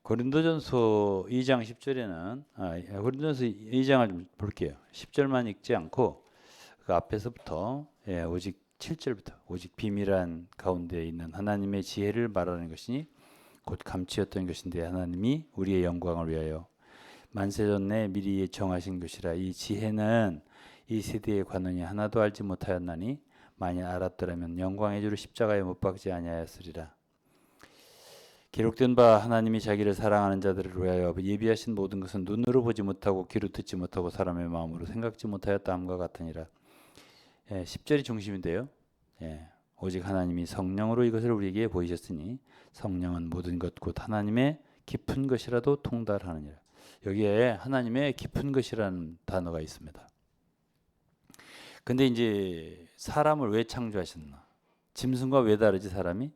고린도전서 2장 10절에는 고린도전서 2장을 좀 볼게요. 10절만 읽지 않고 그 앞에서부터 오직 7절부터 오직 비밀한 가운데 있는 하나님의 지혜를 말하는 것이니 곧 감추었던 것인데 하나님이 우리의 영광을 위하여 만세전에 미리 정하신 것이라. 이 지혜는 이 세대의 관원이 하나도 알지 못하였나니 만일 알았더라면 영광의 주를 십자가에 못 박지 아니하였으리라. 기록된 바 하나님이 자기를 사랑하는 자들을 위하여 예비하신 모든 것은 눈으로 보지 못하고 귀로 듣지 못하고 사람의 마음으로 생각지 못하였다 함과 같으니라. 10절이 중심인데요. 오직 하나님이 성령으로 이것을 우리에게 보이셨으니 성령은 모든 것 곧 하나님의 깊은 것이라도 통달하느니라. 여기에 하나님의 깊은 것이라는 단어가 있습니다. 근데 이제 사람을 왜 창조하셨나? 짐승과 왜 다르지 사람이?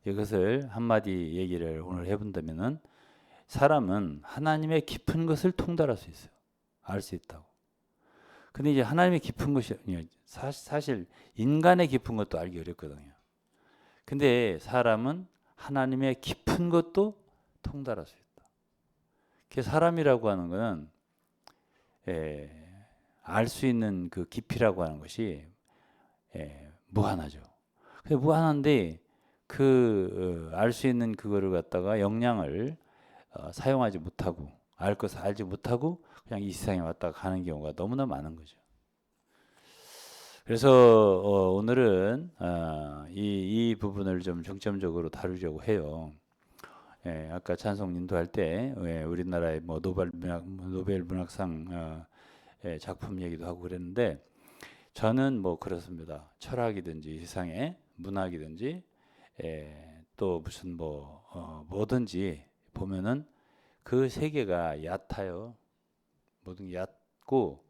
이것을 한마디 얘기를 오늘 해본다면은 사람은 하나님의 깊은 것을 통달할 수 있어요. 알 수 있다고. 근데 이제 하나님의 깊은 것이 사실 인간의 깊은 것도 알기 어렵거든요. 근데 사람은 하나님의 깊은 것도 통달할 수 있다. 그 사람이라고 하는 것은 알 수 있는 그 깊이라고 하는 것이 무한하죠. 근데 무한한데 그 알 수 있는 그거를 갖다가 역량을 사용하지 못하고 알 것을 알지 못하고 그냥 이 세상에 왔다가 가는 경우가 너무나 많은 거죠. 그래서 오늘은 이 부분을 좀 중점적으로 다루려고 해요. 아까 찬송 인도할 때 우리나라의 뭐 노벨 문학상 작품 얘기도 하고 그랬는데 저는 뭐 그렇습니다. 철학이든지 세상에 문학이든지 또 무슨 뭐든지 보면은 그 세계가 얕아요. 모든 게 얕고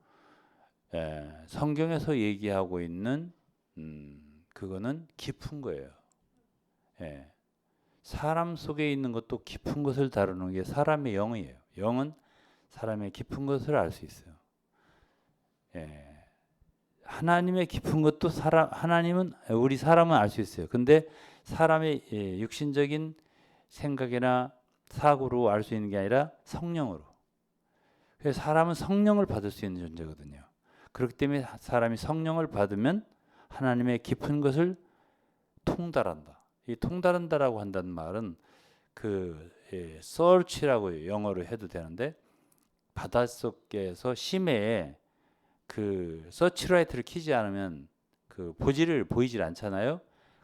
성경에서 얘기하고 있는 그거는 깊은 거예요. 사람 속에 있는 것도 깊은 것을 다루는 게 사람의 영이에요. 영은 사람의 깊은 것을 알 수 있어요. 하나님의 깊은 것도 하나님은 우리 사람은 알 수 있어요. 근데 사람의 육신적인 생각이나 사고로 알 수 있는 게 아니라 성령으로. 그래서 사람은 성령을 받을 수 있는 존재거든요. 그렇기 때문에 사람이 성령을 받으면 하나님의 깊은 것을 통달한다. 이 통달한다라고 한다는 말은 search라고 영어로 해도 되는데 바닷속에서 심해에 그 서치라이트를 키지 않으면 그 보이질 않잖아요.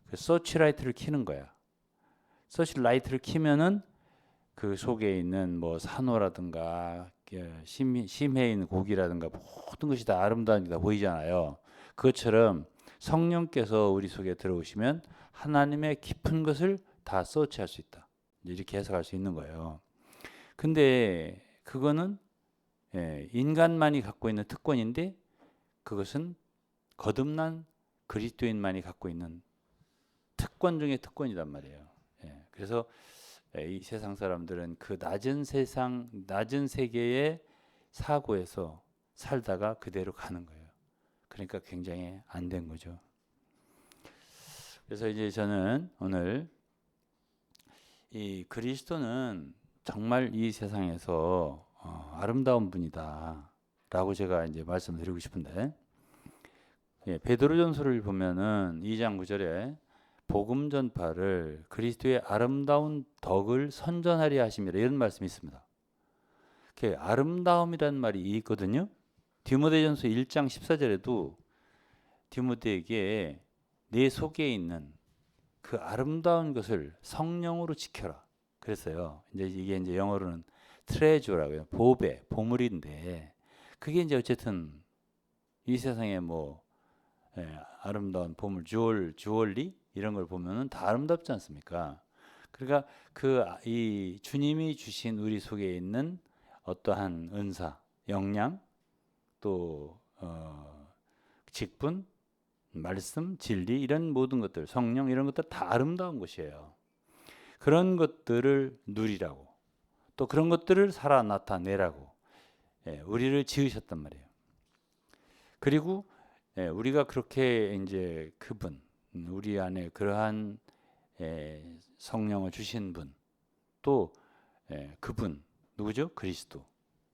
그 서치라이트를 키는 거야. 서치라이트를 키면은 그 속에 있는 뭐 산호라든가 심해에 있는 고기라든가 모든 것이 다 아름다운 게 다 보이잖아요. 그것처럼 성령께서 우리 속에 들어오시면 하나님의 깊은 것을 다 서치할 수 있다. 이렇게 해석할 수 있는 거예요. 근데 그거는 인간만이 갖고 있는 특권인데 그것은 거듭난 그리스도인만이 갖고 있는 특권 중에 특권이란 말이에요. 그래서 이 세상 사람들은 그 낮은 세계의 사고에서 살다가 그대로 가는 거예요. 그러니까 굉장히 안 된 거죠. 그래서 이제 저는 오늘 이 그리스도는 정말 이 세상에서 아름다운 분이다라고 제가 이제 말씀드리고 싶은데, 베드로전서를 보면은 2장 9절에 복음 전파를 그리스도의 아름다운 덕을 선전하려 하심이라 이런 말씀이 있습니다. 아름다움이라는 말이 있거든요. 디모데전서 1장 14절에도 디모데에게 내 속에 있는 그 아름다운 것을 성령으로 지켜라 그랬어요. 이게 이제 영어로는 트레저라고요. 보물인데 그게 이제 어쨌든 이 세상에 뭐 아름다운 보물, 주얼리 이런 걸 보면은 다 아름답지 않습니까? 그러니까 이 주님이 주신 우리 속에 있는 어떠한 은사, 역량, 또 직분, 말씀, 진리 이런 모든 것들, 성령 이런 것들 다 아름다운 것이에요. 그런 것들을 누리라고, 또 그런 것들을 살아 나타내라고 우리를 지으셨단 말이에요. 그리고 우리가 그렇게 이제 그분, 우리 안에 그러한 성령을 주신 분, 또 그분 누구죠? 그리스도.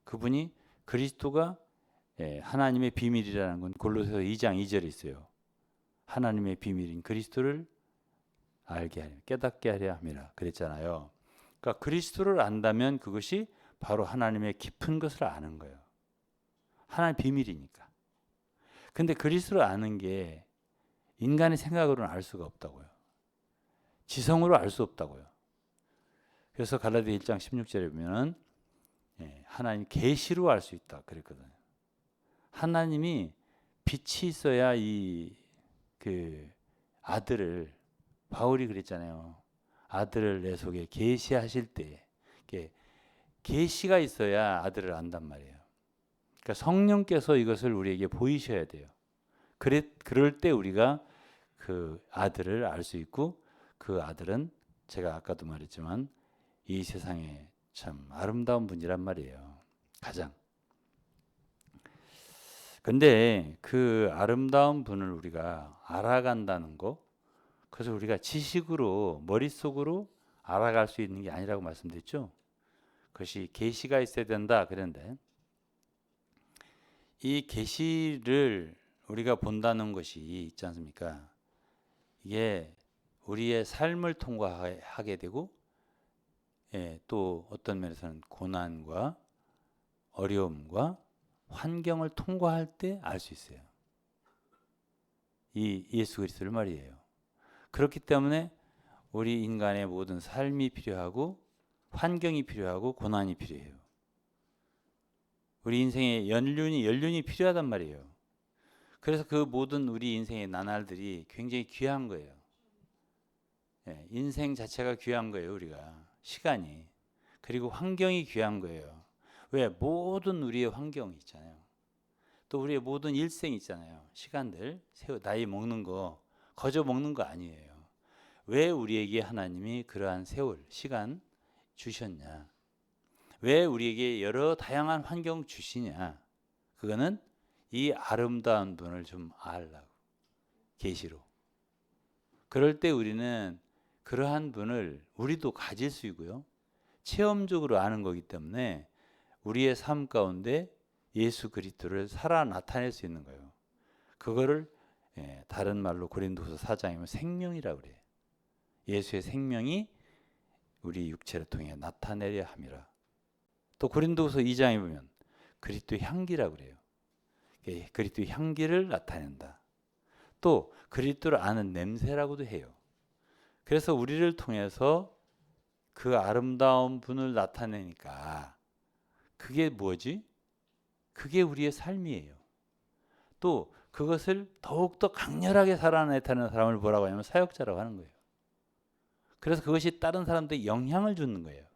그분이 그리스도가 하나님의 비밀이라는 건 골로새서 2장 2절에 있어요. 하나님의 비밀인 그리스도를 알게 하려 깨닫게 하려 함이라 그랬잖아요. 그러니까 그리스도를 안다면 그것이 바로 하나님의 깊은 것을 아는 거예요. 하나님의 비밀이니까. 근데 그리스도를 아는 게 인간의 생각으로는 알 수가 없다고요. 지성으로 알 수 없다고요. 그래서 갈라디아 1장 16절에 보면 하나님 계시로 알 수 있다 그랬거든요. 하나님이 빛이 있어야 그 아들을 바울이 그랬잖아요. 아들을 내 속에 계시하실 때 계시가 있어야 아들을 안단 말이에요. 그러니까 성령께서 이것을 우리에게 보이셔야 돼요. 그럴 때 우리가 그 아들을 알 수 있고 그 아들은 제가 아까도 말했지만 이 세상에 참 아름다운 분이란 말이에요. 가장. 근데 그 아름다운 분을 우리가 알아간다는 거, 그래서 우리가 지식으로 머릿속으로 알아갈 수 있는 게 아니라고 말씀드렸죠. 그것이 계시가 있어야 된다 그랬는데 이 계시를 우리가 본다는 것이 있지 않습니까? 이게 우리의 삶을 통과하게 되고 또 어떤 면에서는 고난과 어려움과 환경을 통과할 때 알 수 있어요. 이 예수 그리스도를 말이에요. 그렇기 때문에 우리 인간의 모든 삶이 필요하고 환경이 필요하고 고난이 필요해요. 우리 인생에 연륜이 필요하단 말이에요. 그래서 그 모든 우리 인생의 나날들이 굉장히 귀한 거예요. 인생 자체가 귀한 거예요. 우리가 시간이. 그리고 환경이 귀한 거예요. 왜? 모든 우리의 환경이 있잖아요. 또 우리의 모든 일생이 있잖아요. 시간들, 나이 먹는 거, 거저 먹는 거 아니에요. 왜 우리에게 하나님이 그러한 세월, 시간 주셨냐? 왜 우리에게 여러 다양한 환경 주시냐? 그거는 이 아름다운 분을 좀 알라고. 계시로. 그럴 때 우리는 그러한 분을 우리도 가질 수 있고요. 체험적으로 아는 거기 때문에 우리의 삶 가운데 예수 그리스도를 살아 나타낼 수 있는 거예요. 그거를 다른 말로 고린도서 4장이면 생명이라고 그래요. 예수의 생명이 우리 육체를 통해 나타내려 함이라. 또 고린도서 2장에 보면 그리스도의 향기라고 그래요. 그리스도의 향기를 나타낸다. 또 그리스도를 아는 냄새라고도 해요. 그래서 우리를 통해서 그 아름다운 분을 나타내니까 그게 뭐지? 그게 우리의 삶이에요. 또 그것을 더욱더 강렬하게 살아내타는 사람을 뭐라고 하냐면 사역자라고 하는 거예요. 그래서 그것이 다른 사람들에게 영향을 주는 거예요.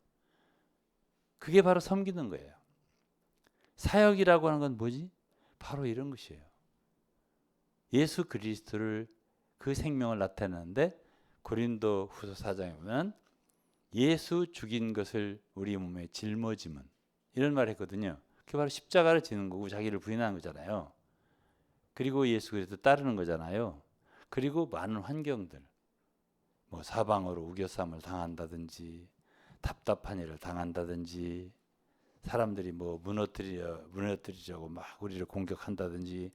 그게 바로 섬기는 거예요. 사역이라고 하는 건 뭐지? 바로 이런 것이에요. 예수 그리스도를 그 생명을 나타내는데 고린도 후서 4장에 보면 예수 죽인 것을 우리 몸에 짊어짐은 이런 말을 했거든요. 그게 바로 십자가를 지는 거고 자기를 부인하는 거잖아요. 그리고 예수 그리스도 따르는 거잖아요. 그리고 많은 환경들 뭐 사방으로 우겨쌈을 당한다든지 답답한 일을 당한다든지 사람들이 뭐 무너뜨리려고 막 우리를 공격한다든지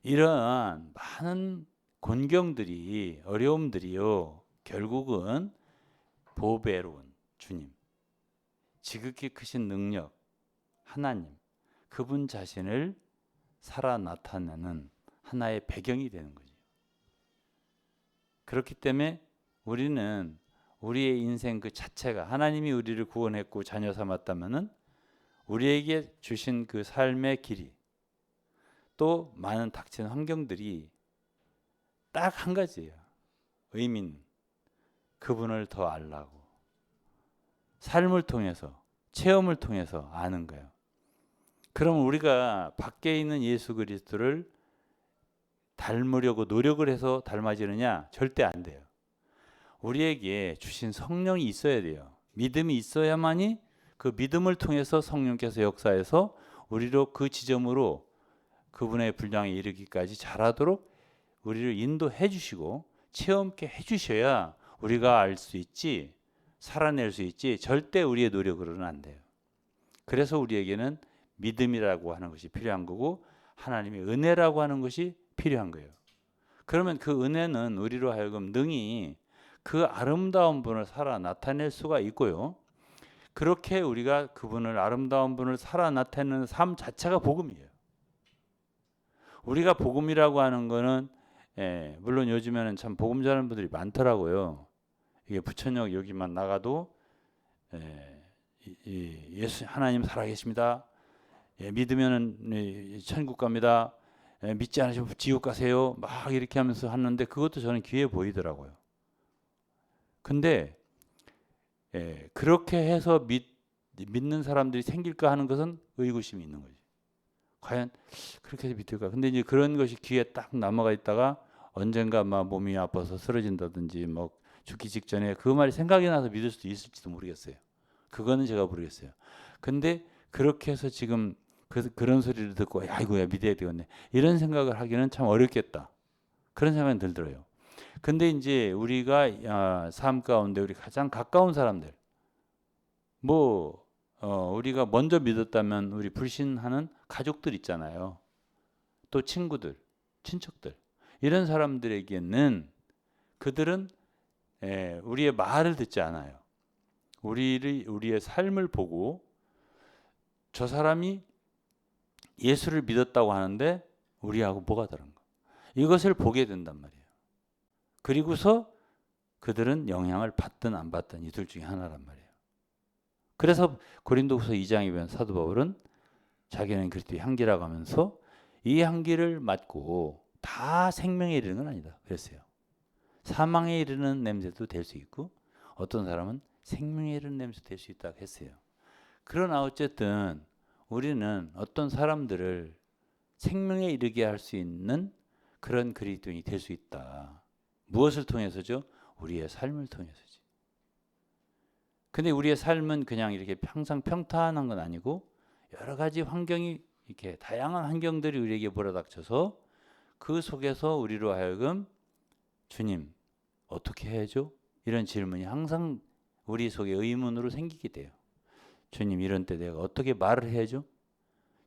이러한 많은 곤경들이 어려움들이요 결국은 보배로운 주님 지극히 크신 능력 하나님 그분 자신을 살아 나타내는 하나의 배경이 되는 거죠. 그렇기 때문에 우리는 우리의 인생 그 자체가 하나님이 우리를 구원했고 자녀 삼았다면은 우리에게 주신 그 삶의 길이 또 많은 닥친 환경들이 딱 한 가지예요. 의미는 그분을 더 알라고 삶을 통해서 체험을 통해서 아는 거예요. 그럼 우리가 밖에 있는 예수 그리스도를 닮으려고 노력을 해서 닮아지느냐? 절대 안 돼요. 우리에게 주신 성령이 있어야 돼요. 믿음이 있어야만이 그 믿음을 통해서 성령께서 역사해서 우리로 그 지점으로 그분의 분량에 이르기까지 잘하도록 우리를 인도해 주시고 체험케 해 주셔야 우리가 알 수 있지. 살아낼 수 있지 절대 우리의 노력으로는 안 돼요. 그래서 우리에게는 믿음이라고 하는 것이 필요한 거고 하나님의 은혜라고 하는 것이 필요한 거예요. 그러면 그 은혜는 우리로 하여금 능히 그 아름다운 분을 살아 나타낼 수가 있고요. 그렇게 우리가 그분을 아름다운 분을 살아 나타내는 삶 자체가 복음이에요. 우리가 복음이라고 하는 거는 물론 요즘에는 참 복음 전하는 분들이 많더라고요. 이게 부천역 여기만 나가도 예수 하나님 살아계십니다. 믿으면은 천국 갑니다. 믿지 않으시면 지옥 가세요. 막 이렇게 하면서 하는데 그것도 저는 귀해 보이더라고요. 근데 그렇게 해서 믿는 사람들이 생길까 하는 것은 의구심이 있는 거지. 과연 그렇게 해서 믿을까? 근데 이제 그런 것이 귀에 딱 남아가 있다가 언젠가 막 몸이 아파서 쓰러진다든지 뭐 죽기 직전에 그 말이 생각이 나서 믿을 수도 있을지도 모르겠어요. 그거는 제가 모르겠어요. 근데 그렇게 해서 지금 그런 소리를 듣고 아이고야 믿어야 되겠네 이런 생각을 하기는 참 어렵겠다. 그런 생각이 들더라고요. 근데 이제 우리가 삶 가운데 우리 가장 가까운 사람들 우리가 먼저 믿었다면 우리 불신하는 가족들 있잖아요. 또 친구들, 친척들 이런 사람들에게는 그들은 우리의 말을 듣지 않아요. 우리의 삶을 보고 저 사람이 예수를 믿었다고 하는데 우리하고 뭐가 다른가? 이것을 보게 된단 말이에요. 그리고서 그들은 영향을 받든 안 받든 이 둘 중에 하나란 말이에요. 그래서 고린도후서 2장에 보면 사도 바울은 자기는 그리스도의 향기라고 하면서 이 향기를 맡고 다 생명에 이르는 건 아니다 그랬어요. 사망에 이르는 냄새도 될 수 있고 어떤 사람은 생명에 이르는 냄새도 될 수 있다고 했어요. 그러나 어쨌든 우리는 어떤 사람들을 생명에 이르게 할 수 있는 그런 그리스도인이 될 수 있다. 무엇을 통해서죠? 우리의 삶을 통해서지. 근데 우리의 삶은 그냥 이렇게 항상 평탄한 건 아니고 여러 가지 환경이 이렇게 다양한 환경들이 우리에게 몰아닥쳐서 그 속에서 우리로 하여금 주님 어떻게 해야죠? 이런 질문이 항상 우리 속에 의문으로 생기게 돼요. 주님 이런 때 내가 어떻게 말을 해야죠?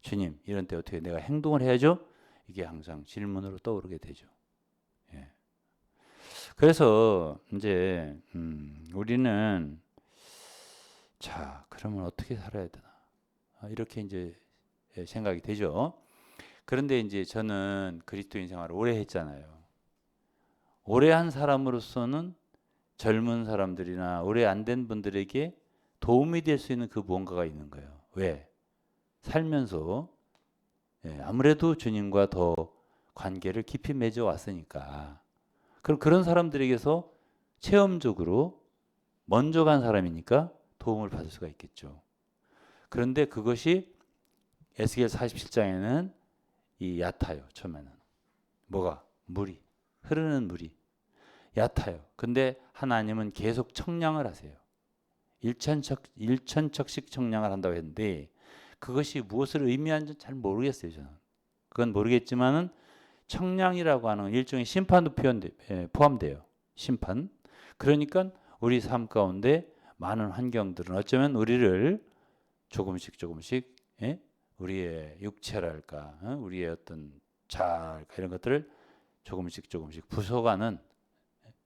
주님 이런 때 어떻게 내가 행동을 해야죠? 이게 항상 질문으로 떠오르게 되죠. 예. 그래서 이제 우리는 자 그러면 어떻게 살아야 되나 이렇게 이제 생각이 되죠. 그런데 이제 저는 그리스도인 생활을 오래 했잖아요. 오래 한 사람으로서는 젊은 사람들이나 오래 안 된 분들에게 도움이 될 수 있는 그 무언가가 있는 거예요. 왜? 살면서 아무래도 주님과 더 관계를 깊이 맺어 왔으니까. 그럼 그런 사람들에게서 체험적으로 먼저 간 사람이니까 도움을 받을 수가 있겠죠. 그런데 그것이 에스겔 47장에는 이 얕아요. 처음에는 뭐가? 물이 흐르는 물이 얕아요. 근데 하나님은 계속 청량을 하세요. 일천척씩 청량을 한다고 했는데 그것이 무엇을 의미하는지 잘 모르겠어요. 저는 그건 모르겠지만은 청량이라고 하는 일종의 심판도 포함돼요. 심판. 그러니까 우리 삶 가운데 많은 환경들은 어쩌면 우리를 조금씩 우리의 육체랄까, 우리의 어떤 자아랄까 이런 것들을 조금씩 부숴가는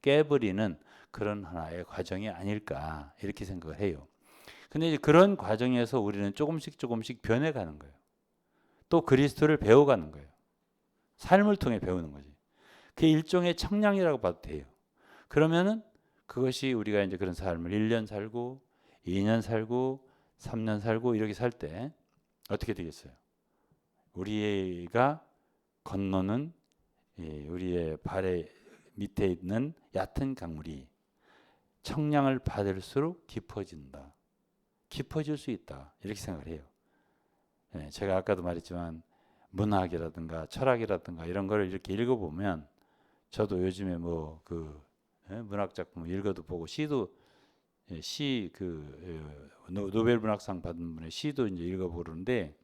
깨버리는 그런 하나의 과정이 아닐까 이렇게 생각을 해요. 근데 이제 그런 과정에서 우리는 조금씩 변해가는 거예요. 또 그리스도를 배워가는 거예요. 삶을 통해 배우는 거지. 그게 일종의 청량이라고 봐도 돼요. 그러면은 그것이 우리가 이제 그런 삶을 1년 살고 2년 살고 3년 살고 이렇게 살 때 어떻게 되겠어요? 우리가 건너는 우리의 발의 밑에 있는 얕은 강물이 청량을 받을수록 깊어진다. 깊어질 수 있다. 이렇게 생각을 해요. 제가 아까도 말했지만 문학이라든가 철학이라든가 이런 걸 이렇게 읽어보면 저도 요즘에 문학 작품 읽어도 보고 시도 노벨 문학상 받은 분의 시도 이제 읽어보고 그러는데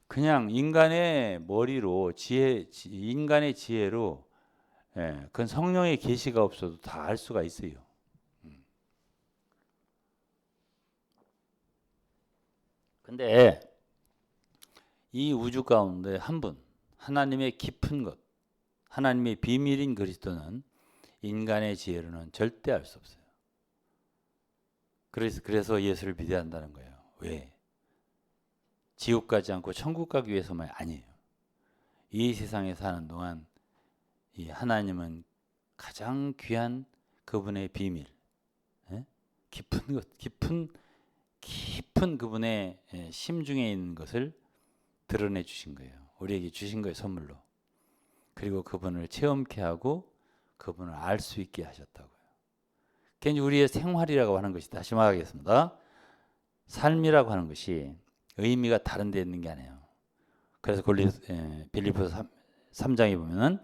그냥 인간의 머리로 인간의 지혜로 그건 성령의 계시가 없어도 다 알 수가 있어요. 근데 이 우주 가운데 한 분, 하나님의 깊은 것, 하나님의 비밀인 그리스도는 인간의 지혜로는 절대 알 수 없어요. 그래서 예수를 믿어야 한다는 거예요. 왜? 지옥 가지 않고 천국 가기 위해서만 아니에요. 이 세상에 사는 동안 이 하나님은 가장 귀한 그분의 비밀, 예? 깊은 것, 깊은 그분의 심중에 있는 것을 드러내 주신 거예요. 우리에게 주신 거예요, 선물로. 그리고 그분을 체험케 하고 그분을 알 수 있게 하셨다고요. 그게 우리의 생활이라고 하는 것이, 다시 말하겠습니다. 삶이라고 하는 것이 의미가 다른 데 있는 게 아니에요. 그래서 빌립보서 3장에 보면은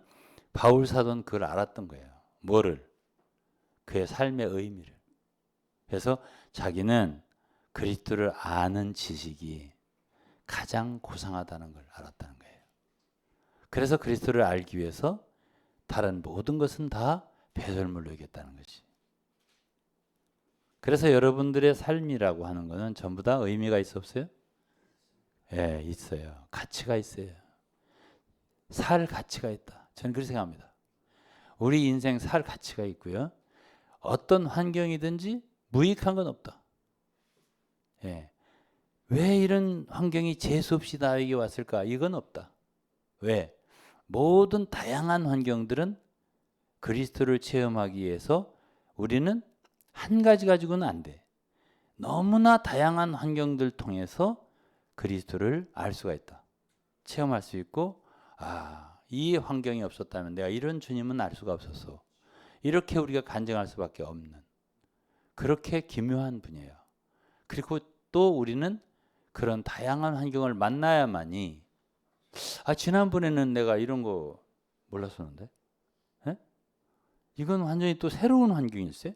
바울 사도는 그걸 알았던 거예요. 뭐를? 그의 삶의 의미를. 그래서 자기는 그리스도를 아는 지식이 가장 고상하다는 걸 알았다는 거예요. 그래서 그리스도를 알기 위해서 다른 모든 것은 다 배설물로 여겼다는 거지. 그래서 여러분들의 삶이라고 하는 것은 전부 다 의미가 있어 없어요? 예, 있어요. 가치가 있어요. 살 가치가 있다. 저는 그렇게 생각합니다. 우리 인생 살 가치가 있고요. 어떤 환경이든지 무익한 건 없다. 예. 왜 이런 환경이 재수 없이 나에게 왔을까? 이건 없다. 왜? 모든 다양한 환경들은 그리스도를 체험하기 위해서 우리는 한 가지 가지고는 안 돼. 너무나 다양한 환경들 통해서 그리스도를 알 수가 있다. 체험할 수 있고, 이 환경이 없었다면 내가 이런 주님은 알 수가 없었어. 이렇게 우리가 간증할 수밖에 없는 그렇게 기묘한 분이에요. 그리고 또 우리는 그런 다양한 환경을 만나야만이, 지난번에는 내가 이런 거 몰랐었는데, 에? 이건 완전히 또 새로운 환경일세?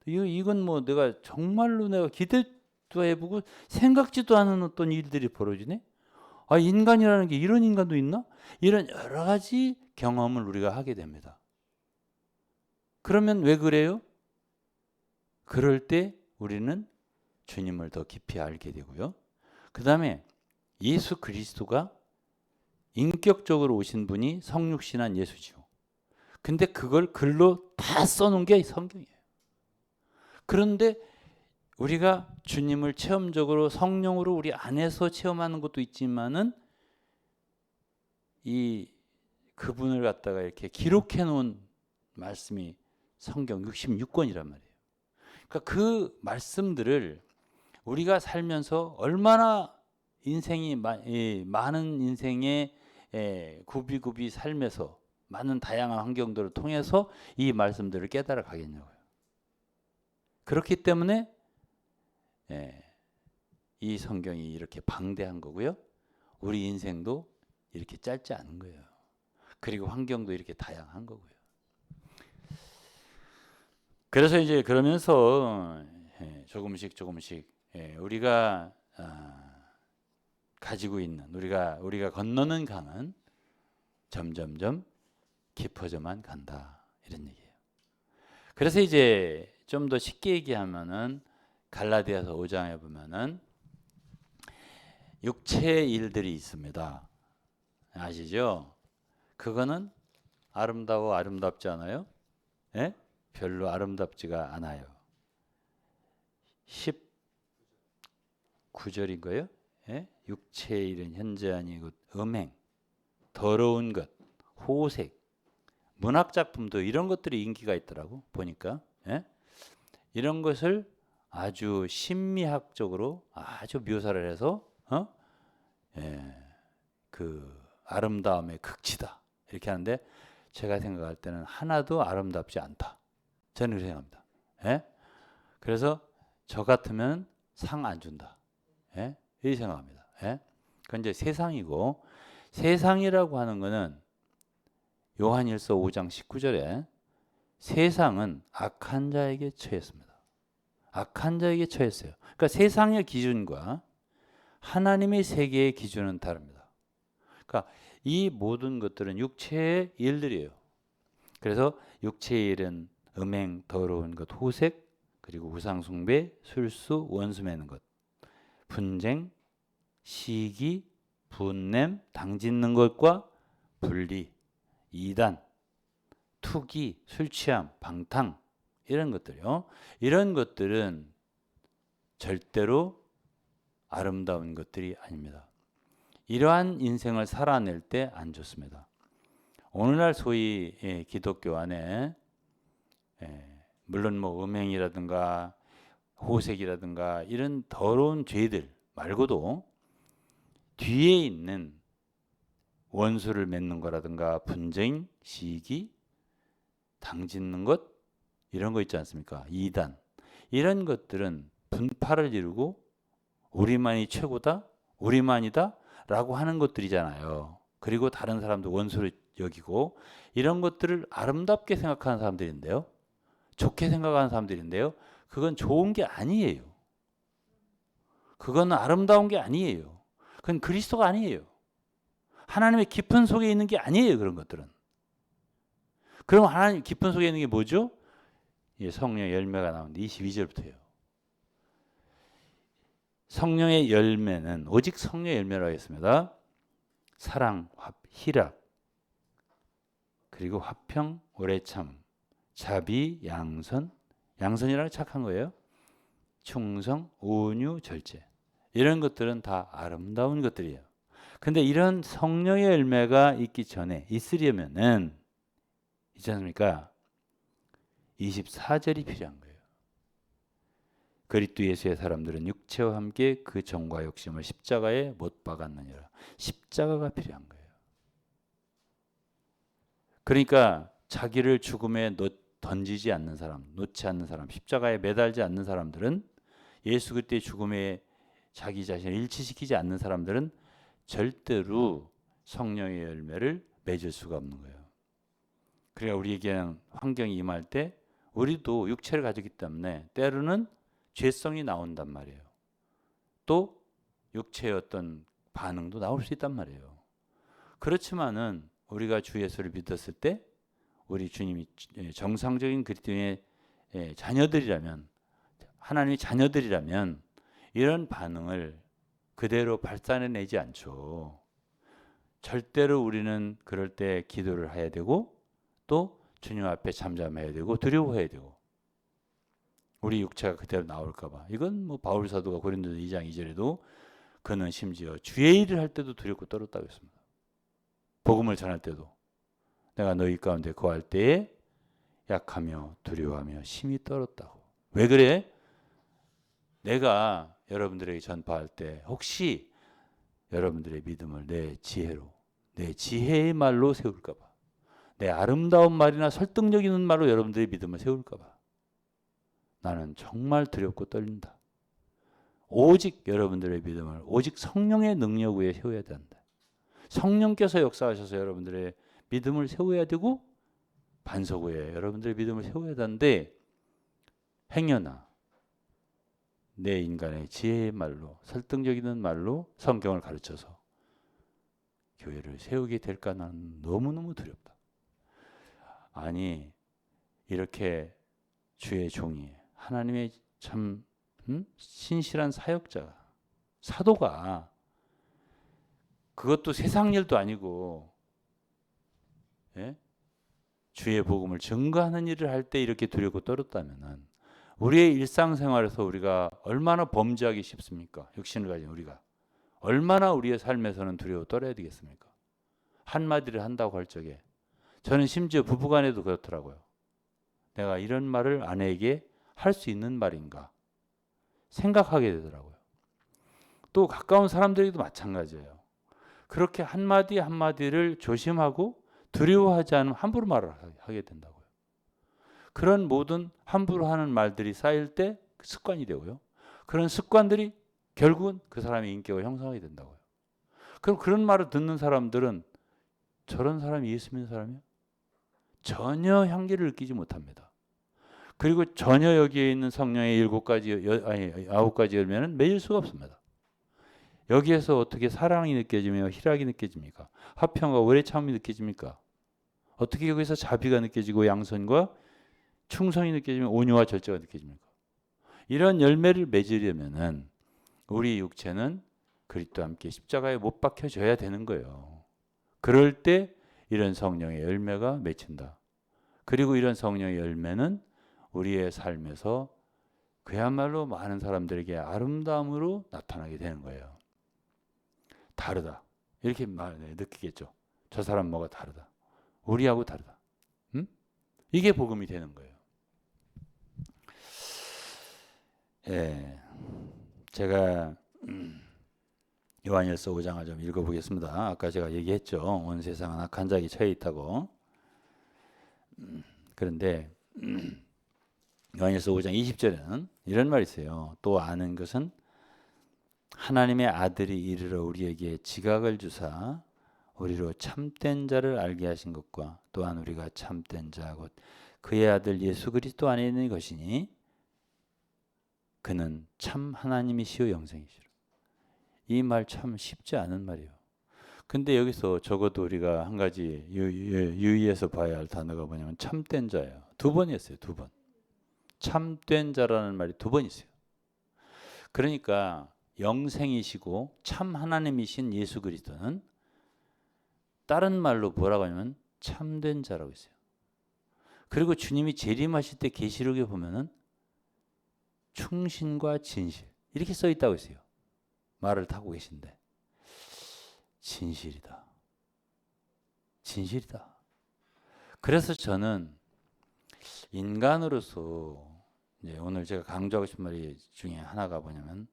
이건 뭐 내가 정말로 내가 기대도 해보고 생각지도 않은 어떤 일들이 벌어지네? 인간이라는 게 이런 인간도 있나? 이런 여러 가지 경험을 우리가 하게 됩니다. 그러면 왜 그래요? 그럴 때 우리는 주님을 더 깊이 알게 되고요. 그 다음에 예수 그리스도가 인격적으로 오신 분이 성육신한 예수지요. 근데 그걸 글로 다 써놓은 게 성경이에요. 그런데 우리가 주님을 체험적으로 성령으로 우리 안에서 체험하는 것도 있지만은 이 그분을 갖다가 이렇게 기록해 놓은 말씀이 성경 66권이란 말이에요. 그러니까 그 말씀들을 우리가 살면서 얼마나 인생이 많은 인생의 굽이굽이 삶에서 많은 다양한 환경들을 통해서 이 말씀들을 깨달아 가겠냐고요. 그렇기 때문에 이 성경이 이렇게 방대한 거고요. 우리 인생도 이렇게 짧지 않은 거예요. 그리고 환경도 이렇게 다양한 거고요. 그래서 이제 그러면서 조금씩 우리가 가지고 있는 우리가 건너는 강은 점점점 깊어져만 간다, 이런 얘기예요. 그래서 이제 좀 더 쉽게 얘기하면은 갈라디아서 5장에 보면은 육체의 일들이 있습니다. 아시죠? 그거는 아름답지 않아요? 예? 별로 아름답지가 않아요. 19절인 거예요? 예? 육체의 일은 현저하니 곧 음행, 더러운 것, 호색, 문학 작품도 이런 것들이 인기가 있더라고 보니까. 예? 이런 것을 아주 심미학적으로 아주 묘사를 해서 그 아름다움의 극치다 이렇게 하는데, 제가 생각할 때는 하나도 아름답지 않다. 저는 그렇게 생각합니다. 예? 그래서 저 같으면 상 안 준다. 예? 이렇게 생각합니다. 예? 그건 이제 세상이고, 세상이라고 하는 거는 요한일서 5장 19절에 세상은 악한 자에게 처했습니다. 악한 자에게 처했어요. 그러니까 세상의 기준과 하나님의 세계의 기준은 다릅니다. 그러니까 이 모든 것들은 육체의 일들이에요. 그래서 육체의 일은 음행, 더러운 것, 호색, 그리고 우상숭배, 술수, 원수 매는 것, 분쟁, 시기, 분냄, 당짓는 것과 분리, 이단, 투기, 술 취함, 방탕 이런 것들이요. 이런 것들은 절대로 아름다운 것들이 아닙니다. 이러한 인생을 살아낼 때 안 좋습니다. 오늘날 소위 기독교 안에 물론 뭐 음행이라든가 호색이라든가 이런 더러운 죄들 말고도 뒤에 있는 원수를 맺는 거라든가 분쟁, 시기, 당짓는 것 이런 거 있지 않습니까? 이단 이런 것들은 분파를 이루고 우리만이 최고다, 우리만이다 라고 하는 것들이잖아요. 그리고 다른 사람도 원수를 여기고 이런 것들을 아름답게 생각하는 사람들인데요. 좋게 생각하는 사람들인데요. 그건 좋은 게 아니에요. 그건 아름다운 게 아니에요. 그건 그리스도가 아니에요. 하나님의 깊은 속에 있는 게 아니에요. 그런 것들은. 그럼 하나님 깊은 속에 있는 게 뭐죠? 성령의 열매가 나오는데 22절부터예요. 성령의 열매는 오직 성령의 열매라고 했습니다. 사랑, 희락, 그리고 화평, 오래참, 자비, 양선, 양선이라는 착한 거예요. 충성, 온유, 절제. 이런 것들은 다 아름다운 것들이에요. 근데 이런 성령의 열매가 있기 전에 있으려면은 있지 않습니까? 24절이 필요한 거예요. 그리스도 예수의 사람들은 육체와 함께 그 정과 욕심을 십자가에 못 박았느니라. 십자가가 필요한 거예요. 그러니까 자기를 죽음에 던지지 않는 사람, 놓지 않는 사람, 십자가에 매달지 않는 사람들은 예수 그리스도의 죽음에 자기 자신을 일치시키지 않는 사람들은 절대로 성령의 열매를 맺을 수가 없는 거예요. 그러니까 우리에게는 환경이 임할 때 우리도 육체를 가지기 때문에 때로는 죄성이 나온단 말이에요. 또 육체의 어떤 반응도 나올 수 있단 말이에요. 그렇지만은 우리가 주 예수를 믿었을 때 우리 주님이 정상적인 그리스도의 자녀들이라면 하나님의 자녀들이라면 이런 반응을 그대로 발산해내지 않죠. 절대로 우리는 그럴 때 기도를 해야 되고 또 주님 앞에 잠잠해야 되고 두려워해야 되고 우리 육체가 그대로 나올까 봐. 이건 뭐 바울 사도가 고린도서 2장 2절에도 그는 심지어 주의 일을 할 때도 두렵고 떨었다고 했습니다. 복음을 전할 때도 내가 너희 가운데 거할 때에 약하며 두려워하며 심히 떨었다고. 왜 그래? 내가 여러분들에게 전파할 때 혹시 여러분들의 믿음을 내 지혜로 내 지혜의 말로 세울까 봐. 내 아름다운 말이나 설득력 있는 말로 여러분들의 믿음을 세울까 봐. 나는 정말 두렵고 떨린다. 오직 여러분들의 믿음을 오직 성령의 능력 위에 세워야 된다. 성령께서 역사하셔서 여러분들의 믿음을 세워야 되고 반석 위에 여러분들의 믿음을 세워야 되는데 행여나 내 인간의 지혜의 말로 설득력 있는 말로 성경을 가르쳐서 교회를 세우게 될까 나는 너무너무 두렵다. 아니 이렇게 주의 종이 하나님의 참 신실한 사역자가 사도가 그것도 세상 일도 아니고 주의 복음을 증거하는 일을 할 때 이렇게 두렵고 떨었다면은 우리의 일상생활에서 우리가 얼마나 범죄하기 쉽습니까? 육신을 가진 우리가 얼마나 우리의 삶에서는 두려워 떨어야 되겠습니까? 한마디를 한다고 할 적에 저는 심지어 부부간에도 그렇더라고요. 내가 이런 말을 아내에게 할 수 있는 말인가 생각하게 되더라고요. 또 가까운 사람들에게도 마찬가지예요. 그렇게 한마디 한마디를 조심하고 두려워하지 않으면 함부로 말을 하게 된다고요. 그런 모든 함부로 하는 말들이 쌓일 때 습관이 되고요. 그런 습관들이 결국은 그 사람의 인격을 형성하게 된다고요. 그럼 그런 말을 듣는 사람들은 저런 사람이 예수 믿는 사람이요? 전혀 향기를 느끼지 못합니다. 그리고 전혀 여기에 있는 성령의 9가지 열매는 맺을 수가 없습니다. 여기에서 어떻게 사랑이 느껴지며 희락이 느껴집니까? 화평과 오래 참음이 느껴집니까? 어떻게 여기서 자비가 느껴지고 양선과 충성이 느껴지며 온유와 절제가 느껴집니까? 이런 열매를 맺으려면은 우리 육체는 그리스도와 함께 십자가에 못 박혀져야 되는 거예요. 그럴 때 이런 성령의 열매가 맺힌다. 그리고 이런 성령의 열매는 우리의 삶에서 그야말로 많은 사람들에게 아름다움으로 나타나게 되는 거예요. 다르다. 이렇게 느끼겠죠. 저 사람 뭐가 다르다. 우리하고 다르다. 응? 이게 복음이 되는 거예요. 예, 제가 요한일서 5장을 좀 읽어보겠습니다. 아까 제가 얘기했죠. 온 세상은 악한 자에게 처해 있다고. 그런데 요한일서 5장 20절에는 이런 말이 있어요. 또 아는 것은 하나님의 아들이 이르러 우리에게 지각을 주사 우리로 참된 자를 알게 하신 것과 또한 우리가 참된 자 곧 그의 아들 예수 그리스도 안에 있는 것이니 그는 참 하나님이시요 영생이시라. 이 말 참 쉽지 않은 말이에요. 근데 여기서 적어도 우리가 한 가지 유의해서 봐야 할 단어가 뭐냐면 참된 자예요. 두 번이었어요. 두 번. 참된 자라는 말이 두 번 있어요. 그러니까 영생이시고 참 하나님이신 예수 그리스도는 다른 말로 뭐라고 하냐면 참된 자라고 했어요. 그리고 주님이 재림하실 때 계시록에 보면은 충신과 진실 이렇게 써 있다고 했어요. 말을 타고 계신데 진실이다. 진실이다. 그래서 저는 인간으로서 이제 오늘 제가 강조하고 싶은 말이 중에 하나가 뭐냐면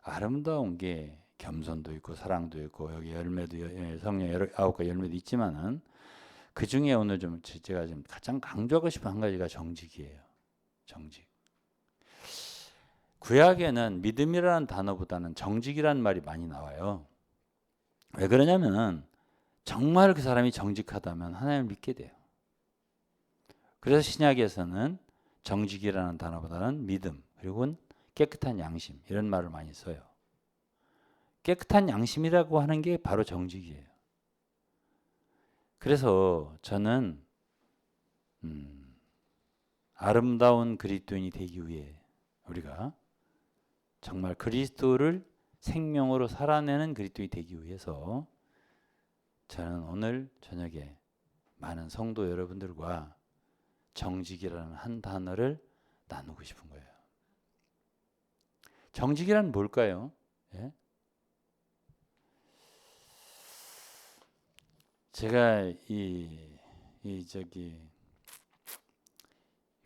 아름다운 게 겸손도 있고 사랑도 있고 여기 열매도 성령 9가지 열매도 있지만은 그 중에 오늘 좀 제가 좀 가장 강조하고 싶은 한 가지가 정직이에요. 정직. 구약에는 믿음이라는 단어보다는 정직이라는 말이 많이 나와요. 왜 그러냐면은 정말 그 사람이 정직하다면 하나님을 믿게 돼요. 그래서 신약에서는 정직이라는 단어보다는 믿음 그리고 깨끗한 양심 이런 말을 많이 써요. 깨끗한 양심이라고 하는 게 바로 정직이에요. 그래서 저는 아름다운 그리스도인이 되기 위해 우리가 정말 그리스도를 생명으로 살아내는 그리스도인이 되기 위해서 저는 오늘 저녁에 많은 성도 여러분들과 정직이라는 한 단어를 나누고 싶은 거예요. 정직이란 뭘까요? 예? 제가 이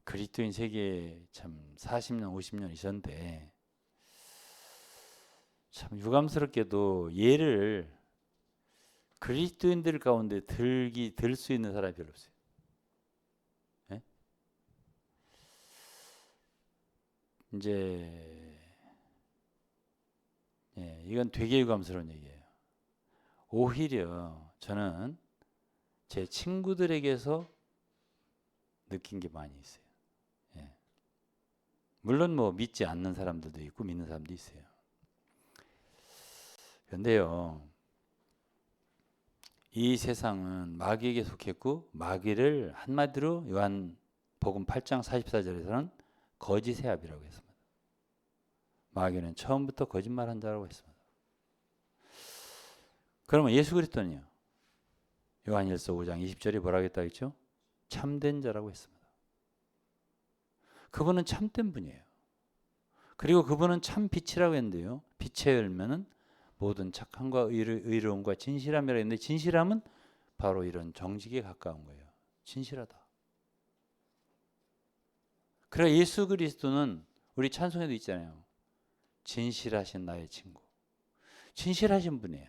그리스도인 세계에 참 40년, 50년 있었는데 참 유감스럽게도 예를 그리스도인들 가운데 들 수 있는 사람이 별로 없어요. 예? 이제 이건 되게 유감스러운 얘기예요. 오히려 저는 제 친구들에게서 느낀 게 많이 있어요. 예. 물론 뭐 믿지 않는 사람들도 있고 믿는 사람도 있어요. 그런데요, 이 세상은 마귀에게 속했고 마귀를 한마디로 요한복음 8장 44절에서는 거짓의 아비라고 했습니다. 마귀는 처음부터 거짓말한 자라고 했습니다. 그러면 예수 그리스도는요? 요한일서 5장 20절에 뭐라고 했다 했죠? 참된 자라고 했습니다. 그분은 참된 분이에요. 그리고 그분은 참 빛이라고 했는데요. 빛의 열매는 모든 착함과 의로움과 진실함이라 했는데 진실함은 바로 이런 정직에 가까운 거예요. 진실하다. 그래 예수 그리스도는 우리 찬송에도 있잖아요. 진실하신 나의 친구. 진실하신 분이에요.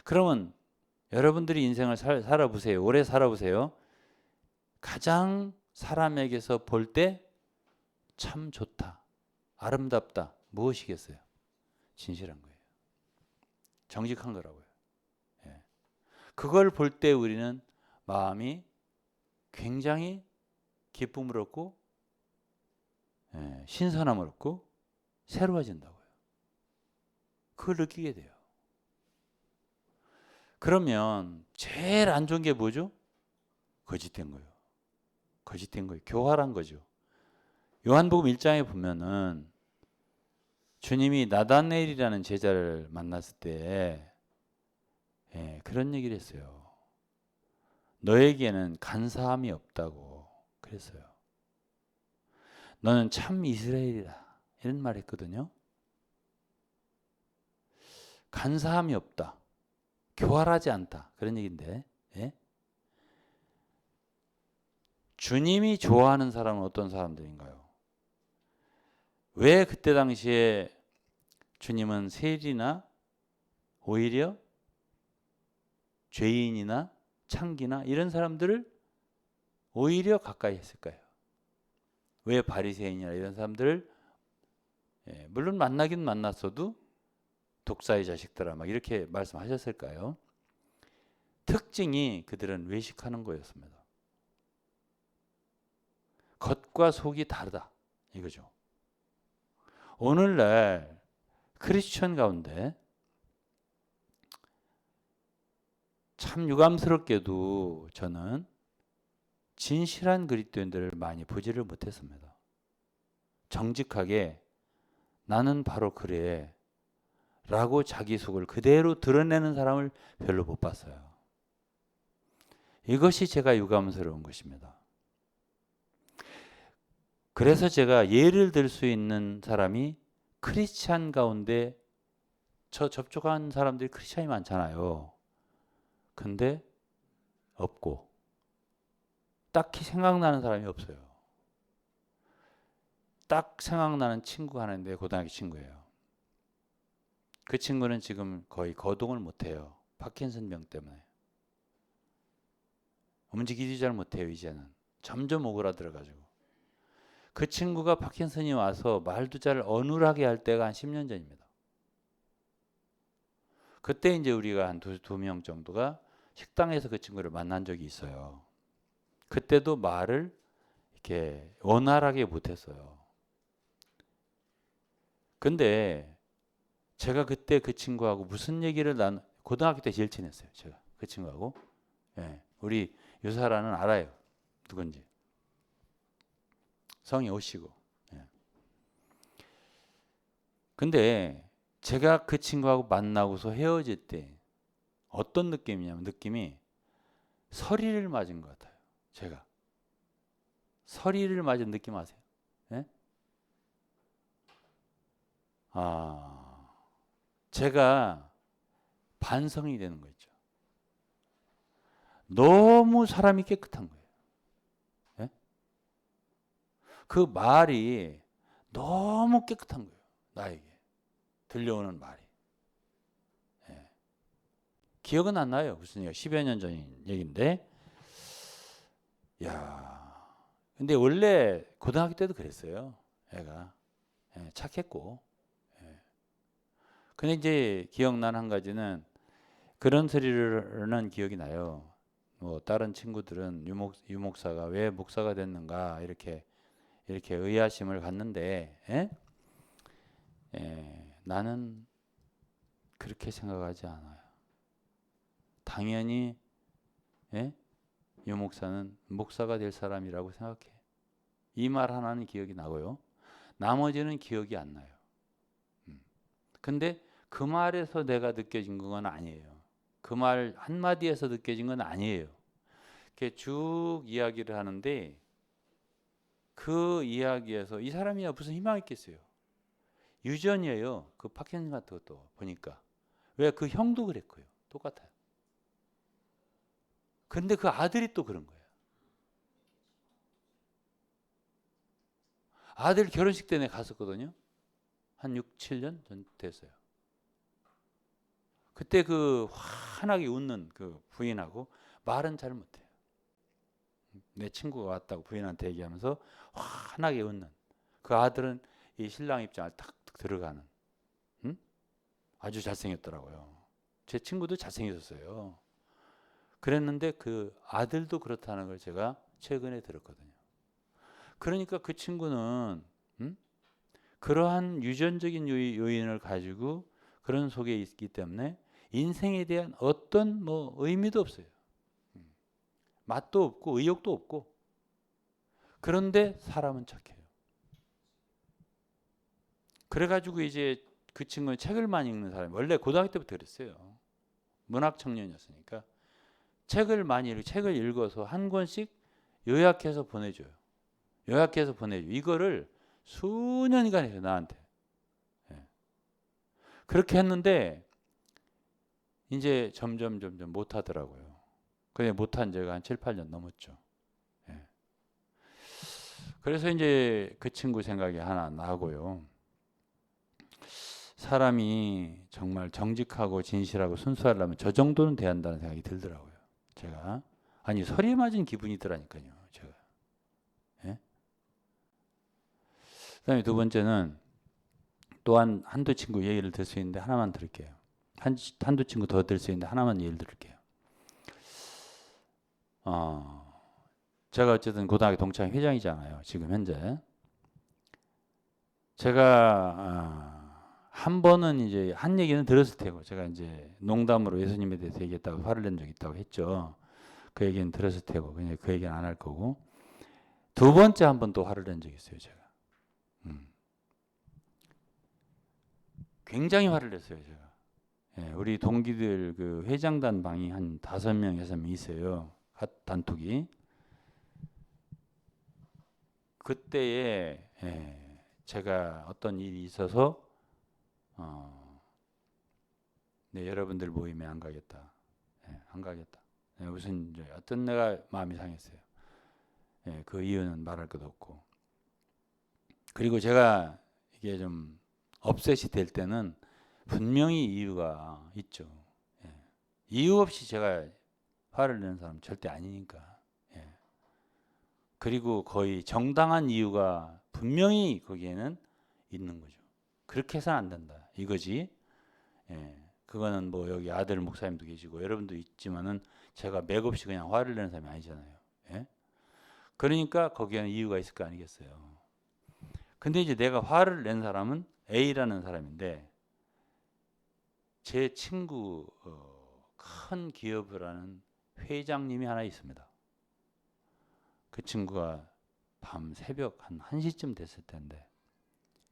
그러면 여러분들이 인생을 살아보세요. 오래 살아보세요. 가장 사람에게서 볼 때 참 좋다. 아름답다. 무엇이겠어요? 진실한 거예요. 정직한 거라고요. 예. 그걸 볼 때 우리는 마음이 굉장히 기쁨을 얻고 신선함을 얻고 새로워진다고요. 그걸 느끼게 돼요. 그러면 제일 안 좋은 게 뭐죠? 거짓된 거예요. 거짓된 거예요. 교활한 거죠. 요한복음 1장에 보면은 주님이 나다네일이라는 제자를 만났을 때 그런 얘기를 했어요. 너에게는 간사함이 없다고 그랬어요. 너는 참 이스라엘이다. 이런 말 했거든요. 간사함이 없다. 교활하지 않다. 그런 얘기인데 주님이 좋아하는 사람은 어떤 사람들인가요? 왜 그때 당시에 주님은 세리나 오히려 죄인이나 창기나 이런 사람들을 오히려 가까이 했을까요? 왜 바리새인이나 이런 사람들을 물론 만나긴 만났어도 독사의 자식들아 막 이렇게 말씀하셨을까요? 특징이 그들은 외식하는 거였습니다. 겉과 속이 다르다 이거죠. 오늘날 크리스천 가운데 참 유감스럽게도 저는 진실한 그리스도인들을 많이 보지를 못했습니다. 정직하게 나는 바로 그래 라고 자기 속을 그대로 드러내는 사람을 별로 못 봤어요. 이것이 제가 유감스러운 것입니다. 그래서 제가 예를 들 수 있는 사람이 크리스찬 가운데 저 접촉한 사람들이 크리스찬이 많잖아요. 근데 없고 딱히 생각나는 사람이 없어요. 딱 생각나는 친구가 하나 있는데 고등학교 친구예요. 그 친구는 지금 거의 거동을 못해요. 파킨슨 병 때문에. 움직이지 잘 못해요. 이제는. 점점 오그라들어가지고. 그 친구가 파킨슨이 와서 말도 잘 어눌하게 할 때가 한 10년 전입니다. 그때 이제 우리가 한 두 명 정도가 식당에서 그 친구를 만난 적이 있어요. 그때도 말을 이렇게 원활하게 못했어요. 근데 제가 그때 그 친구하고 무슨 얘기를 고등학교 때 제일 친했어요. 제가 그 친구하고. 우리 유사라는 알아요. 누군지. 성이 오시고. 근데 제가 그 친구하고 만나고서 헤어질 때 어떤 느낌이냐면 느낌이 서리를 맞은 것 같아요. 제가. 서리를 맞은 느낌 아세요? 예? 제가 반성이 되는 거 있죠. 너무 사람이 깨끗한 거예요. 예? 그 말이 너무 깨끗한 거예요. 나에게. 들려오는 말이. 기억은 안 나요. 무슨 얘기가 10여 년 전인 얘기인데. 야. 근데 원래 고등학교 때도 그랬어요. 애가. 착했고. 근데 이제 기억난 한 가지는 그런 소리를 기억이 나요. 뭐 다른 친구들은 유 목사가 왜 목사가 됐는가 이렇게 의아심을 갖는데 나는 그렇게 생각하지 않아요. 당연히 유 목사는 목사가 될 사람이라고 생각해. 이 말 하나는 기억이 나고요. 나머지는 기억이 안 나요. 근데 그 말에서 내가 느껴진 건 아니에요. 그 말 한마디에서 느껴진 건 아니에요. 이렇게 쭉 이야기를 하는데 그 이야기에서 이 사람이 무슨 희망이 있겠어요. 유전이에요. 그 파킨슨 같은 것도 보니까. 왜 그 형도 그랬고요. 똑같아요. 근데 그 아들이 또 그런 거예요. 아들 결혼식 때 내가 갔었거든요. 한 6, 7년 전 됐어요. 그때 그 환하게 웃는 그 부인하고 말은 잘 못해요. 내 친구가 왔다고 부인한테 얘기하면서 환하게 웃는 그 아들은 이 신랑 입장을 탁 들어가는 아주 잘생겼더라고요. 제 친구도 잘생겼었어요. 그랬는데 그 아들도 그렇다는 걸 제가 최근에 들었거든요. 그러니까 그 친구는 그러한 유전적인 요인을 가지고 그런 속에 있기 때문에 인생에 대한 어떤 뭐 의미도 없어요. 맛도 없고 의욕도 없고. 그런데 사람은 착해요. 그래가지고 이제 그 친구는 책을 많이 읽는 사람이 원래 고등학교 때부터 그랬어요. 문학 청년이었으니까 책을 읽어서 한 권씩 요약해서 보내줘요. 요약해서 보내줘. 이거를 수년간 해요 나한테. 예. 그렇게 했는데 이제 점점 못하더라고요. 그냥 못한 지가 한 7, 8년 넘었죠. 예. 그래서 이제 그 친구 생각이 하나 나고요. 사람이 정말 정직하고 진실하고 순수하려면 저 정도는 돼야 한다는 생각이 들더라고요. 제가 아니 소리 맞은 기분이더라니까요. 제가. 예? 그다음에 두 번째는 또한 한두 친구 얘기를 들 수 있는데 하나만 들을게요. 한두 친구 더 들 수 있는데 하나만 예를 들을게요. 제가 어쨌든 고등학교 동창 회장이잖아요. 지금 현재. 제가 한 번은 이제 한 얘기는 들었을 테고 제가 이제 농담으로 예수님에 대해서 얘기했다고 화를 낸 적이 있다고 했죠. 그 얘기는 들었을 테고 그냥 그 얘기는 안 할 거고 두 번째 한 번 또 화를 낸 적이 있어요. 제가 굉장히 화를 냈어요. 제가 예, 우리 동기들 그 회장단 방이 한 5명 6명 있어요. 단톡이 그때에 제가 어떤 일이 있어서 네, 여러분들 모임에 안 가겠다. 안 가겠다. 무슨 어떤 내가 마음이 상했어요. 그 이유는 말할 것도 없고. 그리고 제가 이게 좀 업셋이 될 때는 분명히 이유가 있죠. 이유 없이 제가 화를 내는 사람 절대 아니니까. 그리고 거의 정당한 이유가 분명히 거기에는 있는 거죠. 그렇게 해서는 안 된다. 이거지. 그거는 뭐 여기 아들 목사님도 계시고 여러분도 있지만은 제가 맥없이 그냥 화를 내는 사람이 아니잖아요. 그러니까 거기에는 이유가 있을 거 아니겠어요. 근데 이제 내가 화를 낸 사람은 A라는 사람인데 제 친구 큰 기업을 하는 회장님이 하나 있습니다. 그 친구가 밤 새벽 한 1시쯤 됐을 텐데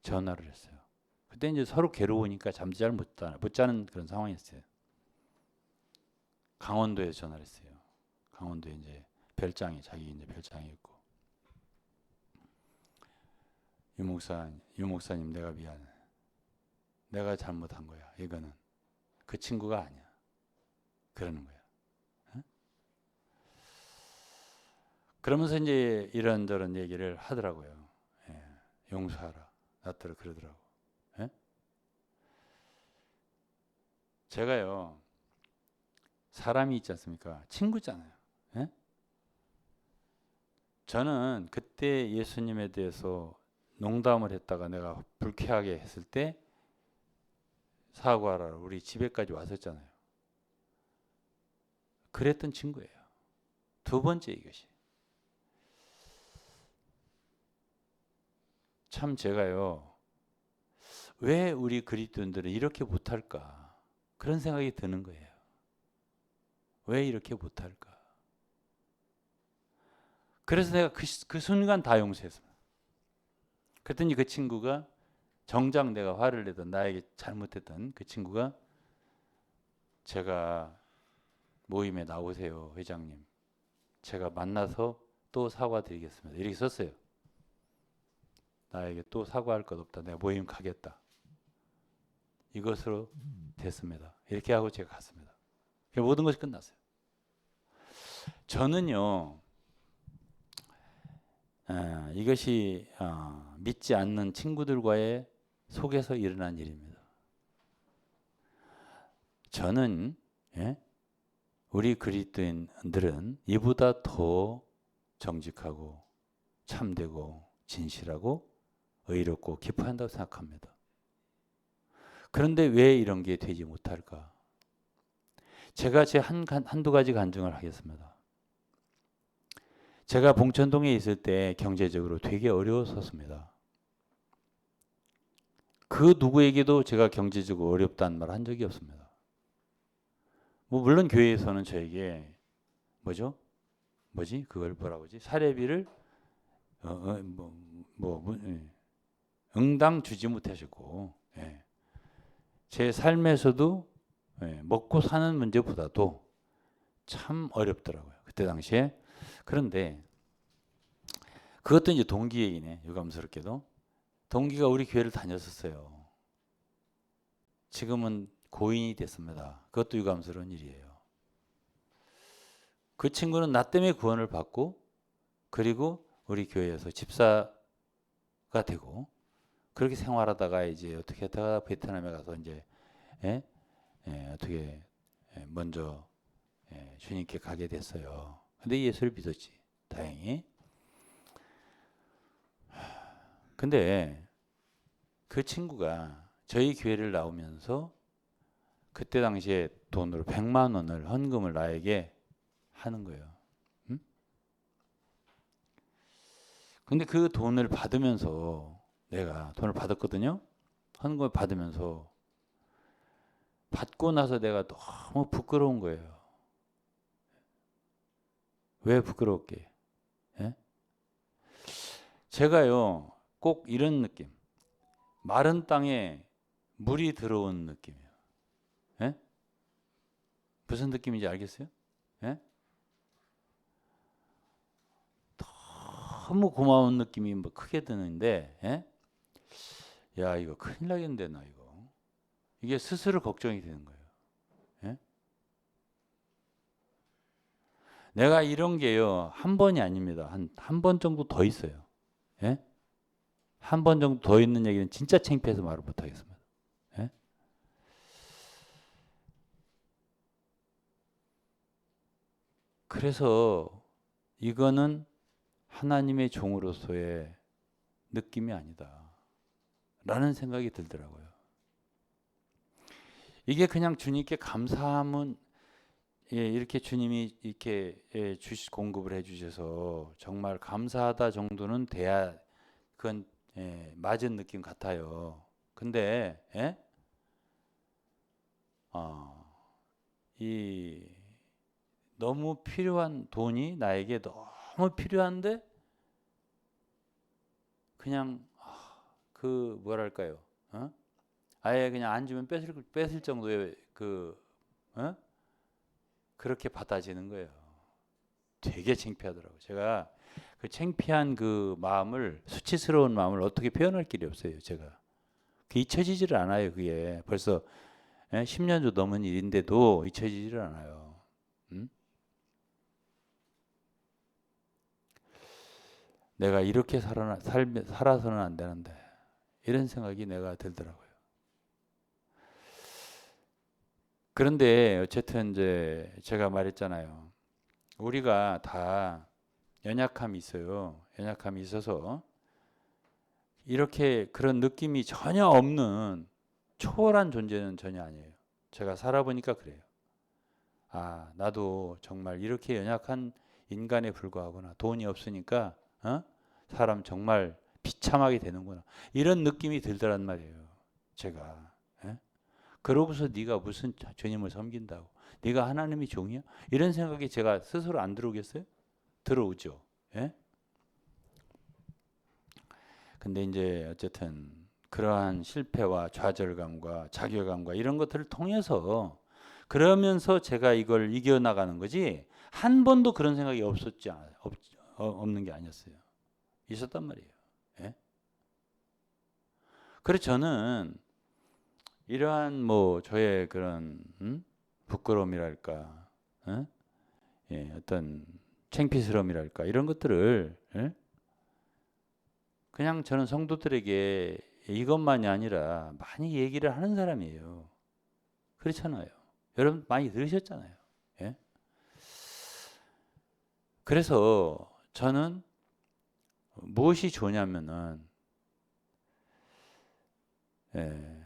전화를 했어요. 그때 이제 서로 괴로우니까 잠도 잘 못 자는 그런 상황이었어요. 강원도에 전화를 했어요. 강원도에 이제 별장이 자기 이제 별장이 있고 유 목사님 내가 미안해. 내가 잘못한 거야. 이거는 그 친구가 아니야. 그러는 거야. 어? 그러면서 이제 이런저런 얘기를 하더라고요. 용서하라. 나더러 그러더라고. 제가요. 사람이 있지 않습니까? 친구잖아요. 저는 그때 예수님에 대해서 농담을 했다가 내가 불쾌하게 했을 때 사과하라 우리 집에까지 왔었잖아요. 그랬던 친구예요. 두 번째 이것이. 참 제가요. 왜 우리 그리스도인들은 이렇게 못할까? 그런 생각이 드는 거예요. 왜 이렇게 못할까? 그래서 내가 그 순간 다 용서했습니다. 그랬더니 그 친구가 정작 내가 화를 내던 나에게 잘못했던 그 친구가 제가 모임에 나오세요 회장님. 제가 만나서 또 사과드리겠습니다. 이렇게 썼어요. 나에게 또 사과할 것 없다. 내가 모임 가겠다. 이것으로 됐습니다. 이렇게 하고 제가 갔습니다. 모든 것이 끝났어요. 저는요. 이것이 믿지 않는 친구들과의 속에서 일어난 일입니다. 저는 우리 그리스도인들은 이보다 더 정직하고 참되고 진실하고 의롭고 기뻐한다고 생각합니다. 그런데 왜 이런 게 되지 못할까? 제가 제 한두 가지 간증을 하겠습니다. 제가 봉천동에 있을 때 경제적으로 되게 어려웠었습니다. 그 누구에게도 제가 경제적으로 어렵다는 말 한 적이 없습니다. 뭐 물론 교회에서는 저에게 그걸 뭐라고 하지? 사례비를 응당 주지 못하셨고, 예. 제 삶에서도 예, 먹고 사는 문제보다도 참 어렵더라고요. 그때 당시에. 그런데 그것도 이제 동기 얘기네. 유감스럽게도. 동기가 우리 교회를 다녔었어요. 지금은 고인이 됐습니다. 그것도 유감스러운 일이에요. 그 친구는 나 때문에 구원을 받고 그리고 우리 교회에서 집사가 되고 그렇게 생활하다가 이제 어떻게 하다가 베트남에 가서 이제 예? 어떻게 먼저 주님께 가게 됐어요. 근데 예수를 믿었지. 다행히. 근데 그 친구가 저희 교회를 나오면서 그때 당시에 돈으로 100만 원을 헌금을 나에게 하는 거예요. 응? 근데 그 돈을 받으면서 내가 돈을 받았거든요. 헌금을 받으면서 받고 나서 내가 너무 부끄러운 거예요. 왜 부끄럽게? 예? 제가요 꼭 이런 느낌. 마른 땅에 물이 들어온 느낌이에요. 예? 무슨 느낌인지 알겠어요? 예? 너무 고마운 느낌이 뭐 크게 드는데, 예? 야 이거 큰일 나겠는데 나 이거. 이게 스스로 걱정이 되는 거예요. 예? 내가 이런 게요 한 번이 아닙니다. 한 번 정도 더 있어요. 예? 한 번 정도 더 있는 얘기는 진짜 창피해서 말을 못 하겠습니다. 예? 그래서 이거는 하나님의 종으로서의 느낌이 아니다. 라는 생각이 들더라고요. 이게 그냥 주님께 감사함은 예, 이렇게 주님이 이렇게 공급을 해주셔서 정말 감사하다 정도는 돼야 그건 맞은 느낌 같아요. 근데 어, 이 너무 필요한 돈이 나에게 너무 필요한데 그냥 그 뭐랄까요? 어? 아예 그냥 안 주면 뺏을 정도의 어? 그렇게 받아지는 거예요. 되게 창피하더라고요. 제가 그 창피한 그 마음을 수치스러운 마음을 어떻게 표현할 길이 없어요. 제가 그 잊혀지지를 않아요. 그게 벌써 10년도 넘은 일인데도 잊혀지지를 않아요. 음? 내가 이렇게 살아서는 안 되는데 이런 생각이 내가 들더라고요. 그런데 어쨌든 이제 제가 말했잖아요. 우리가 다 연약함이 있어요. 연약함이 있어서 이렇게 그런 느낌이 전혀 없는 초월한 존재는 전혀 아니에요. 제가 살아보니까 그래요. 아, 나도 정말 이렇게 연약한 인간에 불과하구나. 돈이 없으니까 사람 정말 비참하게 되는구나. 이런 느낌이 들더란 말이에요. 제가. 예? 그러고서 네가 무슨 주님을 섬긴다고. 네가 하나님이 종이야? 이런 생각이 제가 스스로 안 들어오겠어요? 들어오죠. 예? 근데 이제 어쨌든 그러한 실패와 좌절감과 자괴감과 이런 것들을 통해서 그러면서 제가 이걸 이겨나가는 거지 한 번도 그런 생각이 없는 게 아니었어요. 있었단 말이에요. 예? 그래서 저는 이러한 뭐 저의 그런 부끄러움이랄까 어떤 창피스러움이랄까 이런 것들을 그냥 저는 성도들에게 이것만이 아니라 많이 얘기를 하는 사람이에요. 그렇잖아요. 여러분 많이 들으셨잖아요. 예? 그래서 저는 무엇이 좋냐면은 예,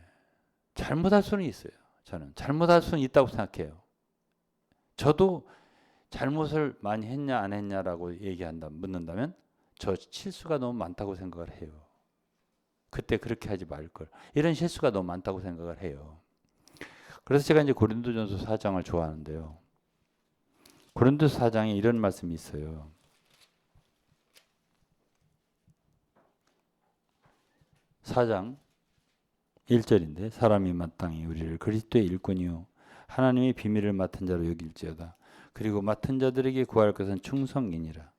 잘못할 수는 있어요. 저는 잘못할 수는 있다고 생각해요. 저도 잘못을 많이 했냐 안 했냐라고 묻는다면 저 실수가 너무 많다고 생각을 해요. 그때 그렇게 하지 말 걸. 이런 실수가 너무 많다고 생각을 해요. 그래서 제가 이제 고린도전서 4장을 좋아하는데요. 고린도서 4장에 이런 말씀이 있어요. 4장 1절인데 사람이 마땅히 우리를 그리스도의 일꾼이요 하나님의 비밀을 맡은 자로 여길지어다. 그리고 맡은 자들에게 구할 것은 충성이니라.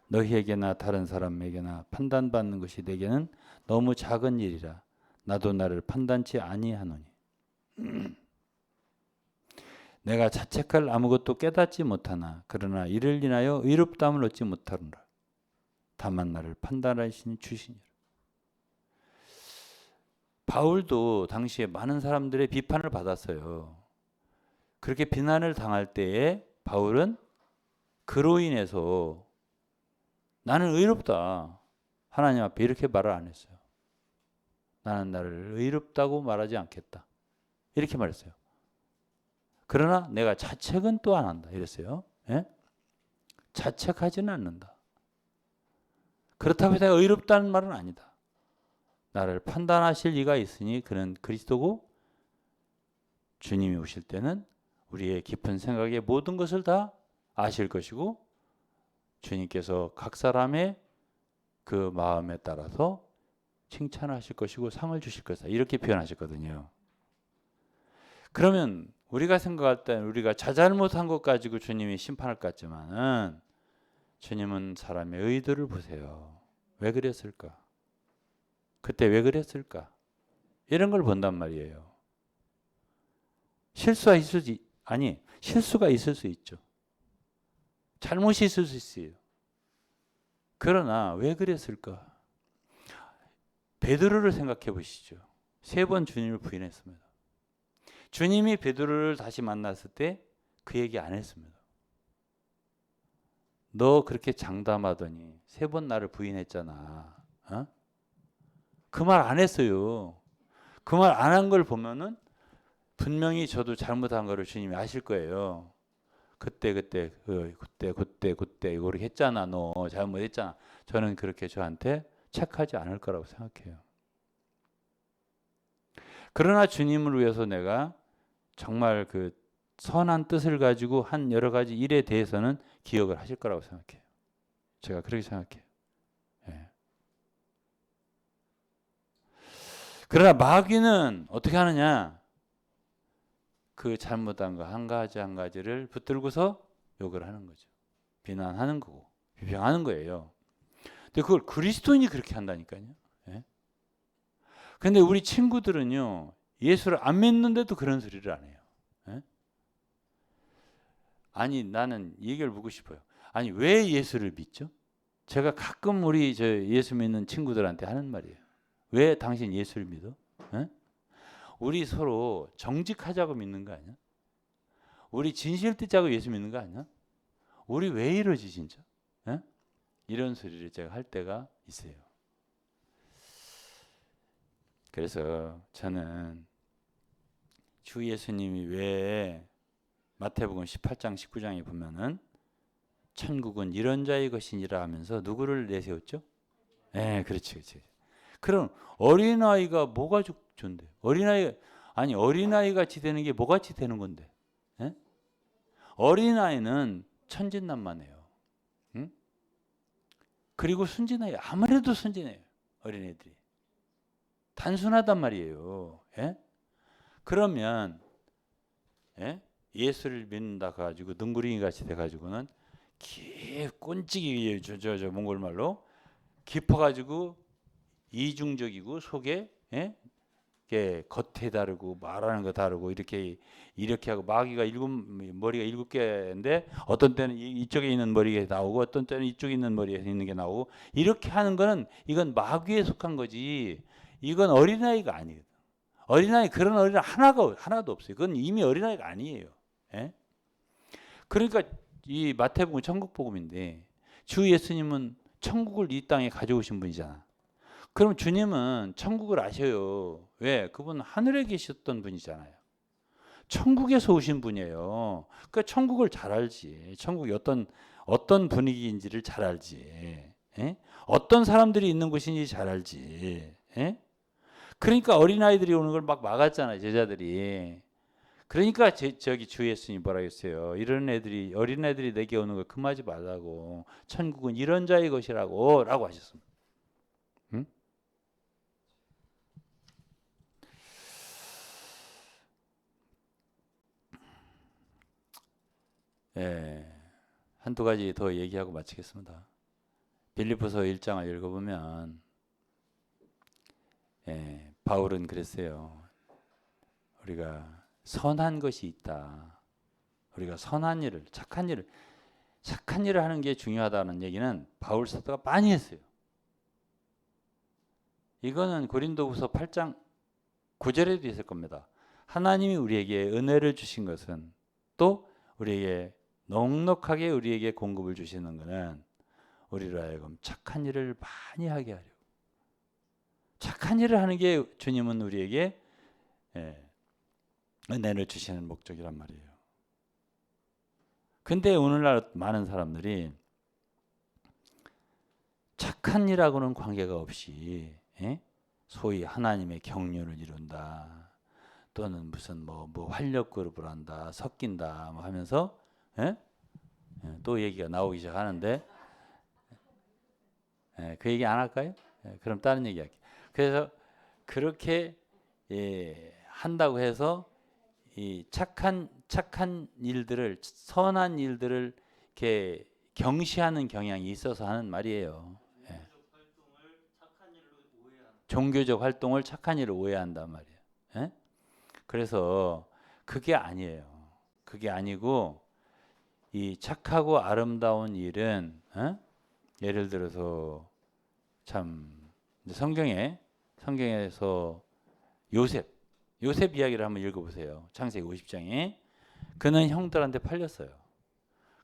너희에게나 다른 사람에게나 판단받는 것이 내게는 너무 작은 일이라. 나도 나를 판단치 아니하노니. 내가 자책할 아무것도 깨닫지 못하나 그러나 이를 인하여 의롭다함을 얻지 못하노라. 다만 나를 판단하시니 주시니라. 바울도 당시에 많은 사람들의 비판을 받았어요. 그렇게 비난을 당할 때에 바울은 그로 인해서 나는 의롭다. 하나님 앞에 이렇게 말을 안 했어요. 나는 나를 의롭다고 말하지 않겠다. 이렇게 말했어요. 그러나 내가 자책은 또 안 한다. 이랬어요. 예? 자책하지는 않는다. 그렇다고 해서 내가 의롭다는 말은 아니다. 나를 판단하실 이가 있으니 그는 그리스도고 주님이 오실 때는 우리의 깊은 생각의 모든 것을 다 아실 것이고 주님께서 각 사람의 그 마음에 따라서 칭찬하실 것이고 상을 주실 것이다. 이렇게 표현하셨거든요. 그러면 우리가 생각할 때 우리가 자잘못한 것 가지고 주님이 심판할 것 같지만은 주님은 사람의 의도를 보세요. 왜 그랬을까? 그때 왜 그랬을까? 이런 걸 본단 말이에요. 실수가 있을 수 있죠. 잘못이 있을 수 있어요. 그러나 왜 그랬을까? 베드로를 생각해 보시죠. 3번 주님을 부인했습니다. 주님이 베드로를 다시 만났을 때 그 얘기 안 했습니다. 너 그렇게 장담하더니 3번 나를 부인했잖아. 어? 그 말 안 했어요. 그 말 안 한 걸 보면은 분명히 저도 잘못한 거를 주님이 아실 거예요. 그때 이거를 했잖아. 너 잘못했잖아. 저는 그렇게 저한테 책하지 않을 거라고 생각해요. 그러나 주님을 위해서 내가 정말 그 선한 뜻을 가지고 한 여러 가지 일에 대해서는 기억을 하실 거라고 생각해요. 제가 그렇게 생각해요. 예. 그러나 마귀는 어떻게 하느냐? 그 잘못한 거 한 가지 한 가지를 붙들고서 욕을 하는 거죠. 비난하는 거고 비평하는 거예요. 근데 그걸 그리스도인이 그렇게 한다니까요. 예? 근데 우리 친구들은요. 예수를 안 믿는데도 그런 소리를 안 해요. 예? 아니 나는 이 얘기를 묻고 싶어요. 아니 왜 예수를 믿죠? 제가 가끔 우리 저 예수 믿는 친구들한테 하는 말이에요. 왜 당신 예수를 믿어? 예? 우리 서로 정직하자고 믿는 거 아니야? 우리 진실 듣자고 예수 믿는 거 아니야? 우리 왜 이러지 진짜? 예? 이런 소리를 제가 할 때가 있어요. 그래서 저는 주 예수님이 왜 마태복음 18장 19장에 보면은 천국은 이런 자의 것이니라 하면서 누구를 내세웠죠? 예, 그렇지. 그럼 어린아이가 뭐가 좋은데? 어린아이 같이 되는 게 뭐같이 되는 건데? 예? 어린아이는 천진난만해요. 응? 그리고 순진해요. 아무래도 순진해요. 어린애들이. 단순하단 말이에요. 예? 그러면 예? 예수를 믿는다 가지고 능구링이 같이 돼 가지고는 꼰찌기 저 몽골 말로 깊어 가지고 이중적이고 속에 예? 겉에 다르고 말하는 거 다르고 이렇게 하고 마귀가 머리가 7개인데 어떤 때는 이쪽에 있는 머리가 나오고 어떤 때는 이쪽에 있는 머리에 있는 게 나오고 이렇게 하는 거는 이건 마귀에 속한 거지 이건 어린아이가 아니에요. 그런 어린아이 하나도 없어요. 그건 이미 어린아이가 아니에요. 예? 그러니까 이 마태복음 천국복음인데 주 예수님은 천국을 이 땅에 가져오신 분이잖아. 그럼 주님은 천국을 아셔요. 왜? 그분 하늘에 계셨던 분이잖아요. 천국에서 오신 분이에요. 그러니까 천국을 잘 알지. 천국이 어떤 분위기인지를 잘 알지. 예? 어떤 사람들이 있는 곳인지 잘 알지. 예? 그러니까 어린아이들이 오는 걸 막 막았잖아요. 제자들이. 그러니까 저기 주 예수님 뭐라 했어요. 어린애들이 내게 오는 걸 금하지 말라고. 천국은 이런 자의 것이라고 라고 하셨습니다. 응? 예, 한두 가지 더 얘기하고 마치겠습니다. 빌립보서 1장을 읽어보면 바울은 그랬어요. 우리가 선한 것이 있다. 우리가 선한 일을, 착한 일을 하는 게 중요하다는 얘기는 바울 사도가 많이 했어요. 이거는 고린도후서 8장 9절에도 있을 겁니다. 하나님이 우리에게 은혜를 주신 것은, 또 우리에게 넉넉하게 우리에게 공급을 주시는 것은 우리로 하여금 착한 일을 많이 하게 하려고. 착한 일을 하는 게 주님은 우리에게 은혜를 주시는 목적이란 말이에요. 근데 오늘날 많은 사람들이 착한 일하고는 관계가 없이 소위 하나님의 경륜을 이룬다, 또는 무슨 뭐 활력 그룹을 한다, 섞인다 뭐 하면서 또 얘기가 나오기 시작하는데 그 얘기 안 할까요? 그럼 다른 얘기 할게요. 그래서 그렇게 한다고 해서 이 착한 일들을, 선한 일들을 이렇게 경시하는 경향이 있어서 하는 말이에요. 종교적 활동을 착한 일로 오해한단 말이에요. 그래서 그게 아니에요. 그게 아니고, 이 착하고 아름다운 일은 예를 들어서 참 성경에서 요셉 이야기를 한번 읽어보세요. 창세기 50장에 그는 형들한테 팔렸어요.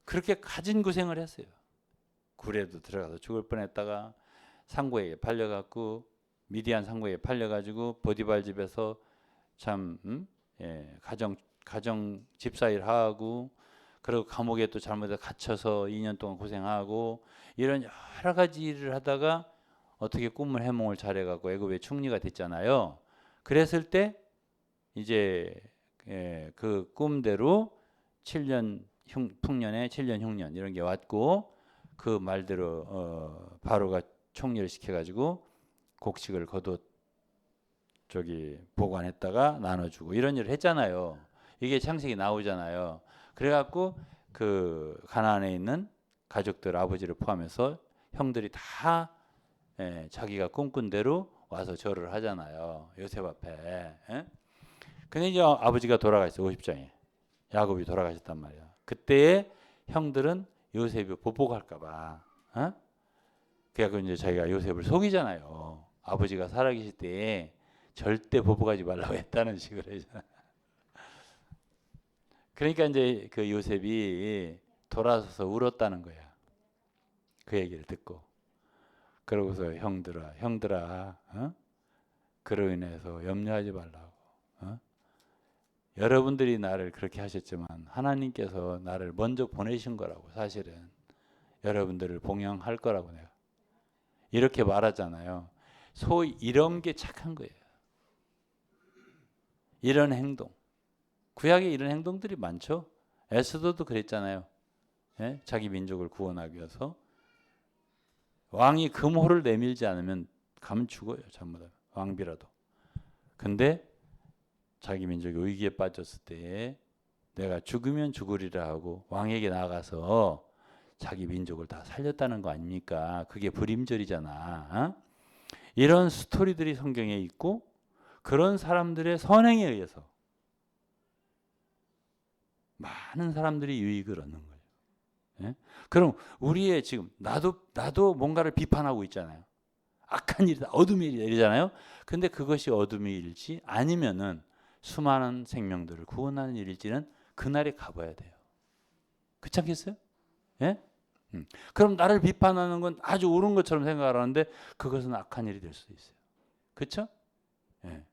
그렇게 가진 고생을 했어요. 굴에도 들어가서 죽을 뻔했다가 상고에게 팔려갖고, 미디안 상고에게 팔려가지고 보디발 집에서 참 가정 집사일 하고, 그리고 감옥에 또 잘못해서 갇혀서 2년 동안 고생하고, 이런 여러 가지 일을 하다가 어떻게 꿈을 해몽을 잘해갖고 애굽의 총리가 됐잖아요. 그랬을 때 이제 그 꿈대로 7년 풍년에 7년 흉년 이런 게 왔고, 그 말대로 바로가 총리를 시켜가지고 곡식을 겉옷 보관했다가 나눠주고 이런 일을 했잖아요. 이게 창세기 나오잖아요. 그래갖고 그 가나안에 있는 가족들, 아버지를 포함해서 형들이 다 자기가 꿈꾼 대로 와서 절을 하잖아요. 요셉 앞에. 근데 이제 아버지가 돌아가셨어요. 50장에 야곱이 돌아가셨단 말이야. 그때에 형들은 요셉이 보복할까봐, 그래서 이제 자기가 요셉을 속이잖아요. 아버지가 살아계실 때 절대 보복하지 말라고 했다는 식으로 했잖아요. 그러니까 이제 그 요셉이 돌아서서 울었다는 거야. 그 얘기를 듣고. 그러고서 형들아, 그로 인해서 염려하지 말라고. 여러분들이 나를 그렇게 하셨지만 하나님께서 나를 먼저 보내신 거라고. 사실은 여러분들을 봉양할 거라고 내가 이렇게 말하잖아요. 소위 이런 게 착한 거예요. 이런 행동. 구약에 이런 행동들이 많죠. 에스더도 그랬잖아요. 자기 민족을 구원하기 위해서 왕이 금호를 내밀지 않으면 가면 죽어요. 전부 다 왕비라도. 근데 자기 민족이 위기에 빠졌을 때 내가 죽으면 죽으리라 하고 왕에게 나가서 자기 민족을 다 살렸다는 거 아닙니까? 그게 불임절이잖아. 이런 스토리들이 성경에 있고, 그런 사람들의 선행에 의해서 많은 사람들이 유익을 얻는 거예요. 그럼 우리의 지금 나도 뭔가를 비판하고 있잖아요. 악한 일이다, 어둠의 일이다 이러잖아요. 근데 그것이 어둠의 일일지 아니면은 수많은 생명들을 구원하는 일일지는 그날에 가봐야 돼요. 그렇지 않겠어요? 예? 그럼 나를 비판하는 건 아주 옳은 것처럼 생각을 하는데 그것은 악한 일이 될 수도 있어요. 그렇죠? 예.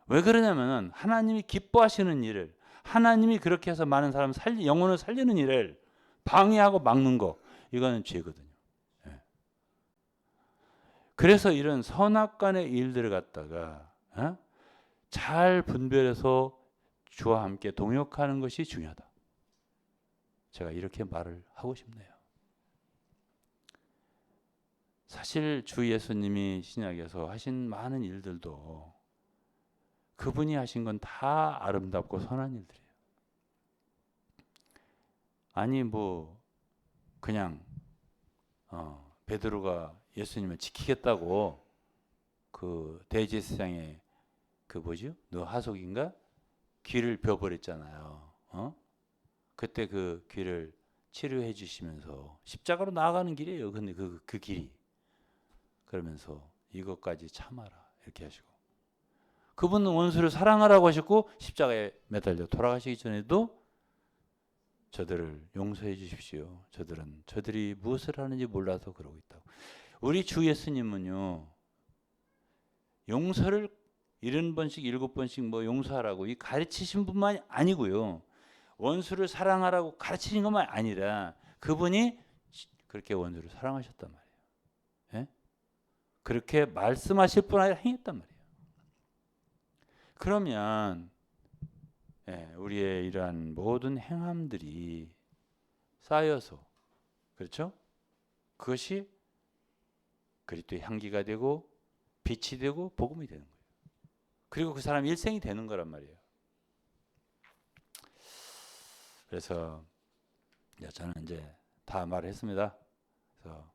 왜 그러냐면은 하나님이 기뻐하시는 일을, 하나님이 그렇게 해서 많은 사람 영혼을 살리는 일을 방해하고 막는 거, 이거는 죄거든요. 예. 그래서 이런 선악간의 일들을 갖다가 잘 분별해서 주와 함께 동역하는 것이 중요하다. 제가 이렇게 말을 하고 싶네요. 사실 주 예수님이 신약에서 하신 많은 일들도 그분이 하신 건 다 아름답고 선한 일들이에요. 아니 뭐 그냥 베드로가 예수님을 지키겠다고 그 대제사장의 그 뭐죠? 너 하속인가? 귀를 베어버렸잖아요. 그때 그 귀를 치료해 주시면서 십자가로 나아가는 길이에요. 근데 그 길이 그러면서 이것까지 참아라 이렇게 하시고 그분은 원수를 사랑하라고 하셨고 십자가에 매달려 돌아가시기 전에도 저들을 용서해 주십시오. 저들이 무엇을 하는지 몰라서 그러고 있다고. 우리 주 예수님은요. 용서를 70번씩 7번씩 뭐 용서하라고 이 가르치신 분만이 아니고요. 원수를 사랑하라고 가르치신 것만 아니라 그분이 그렇게 원수를 사랑하셨단 말이에요. 예? 그렇게 말씀하실 뿐 아니라 행했단 말이에요. 그러면 우리의 이러한 모든 행함들이 쌓여서 그렇죠? 그것이 그리스도의 향기가 되고 빛이 되고 복음이 되는 거예요. 그리고 그 사람 일생이 되는 거란 말이에요. 그래서 저는 이제 다 말을 했습니다. 그래서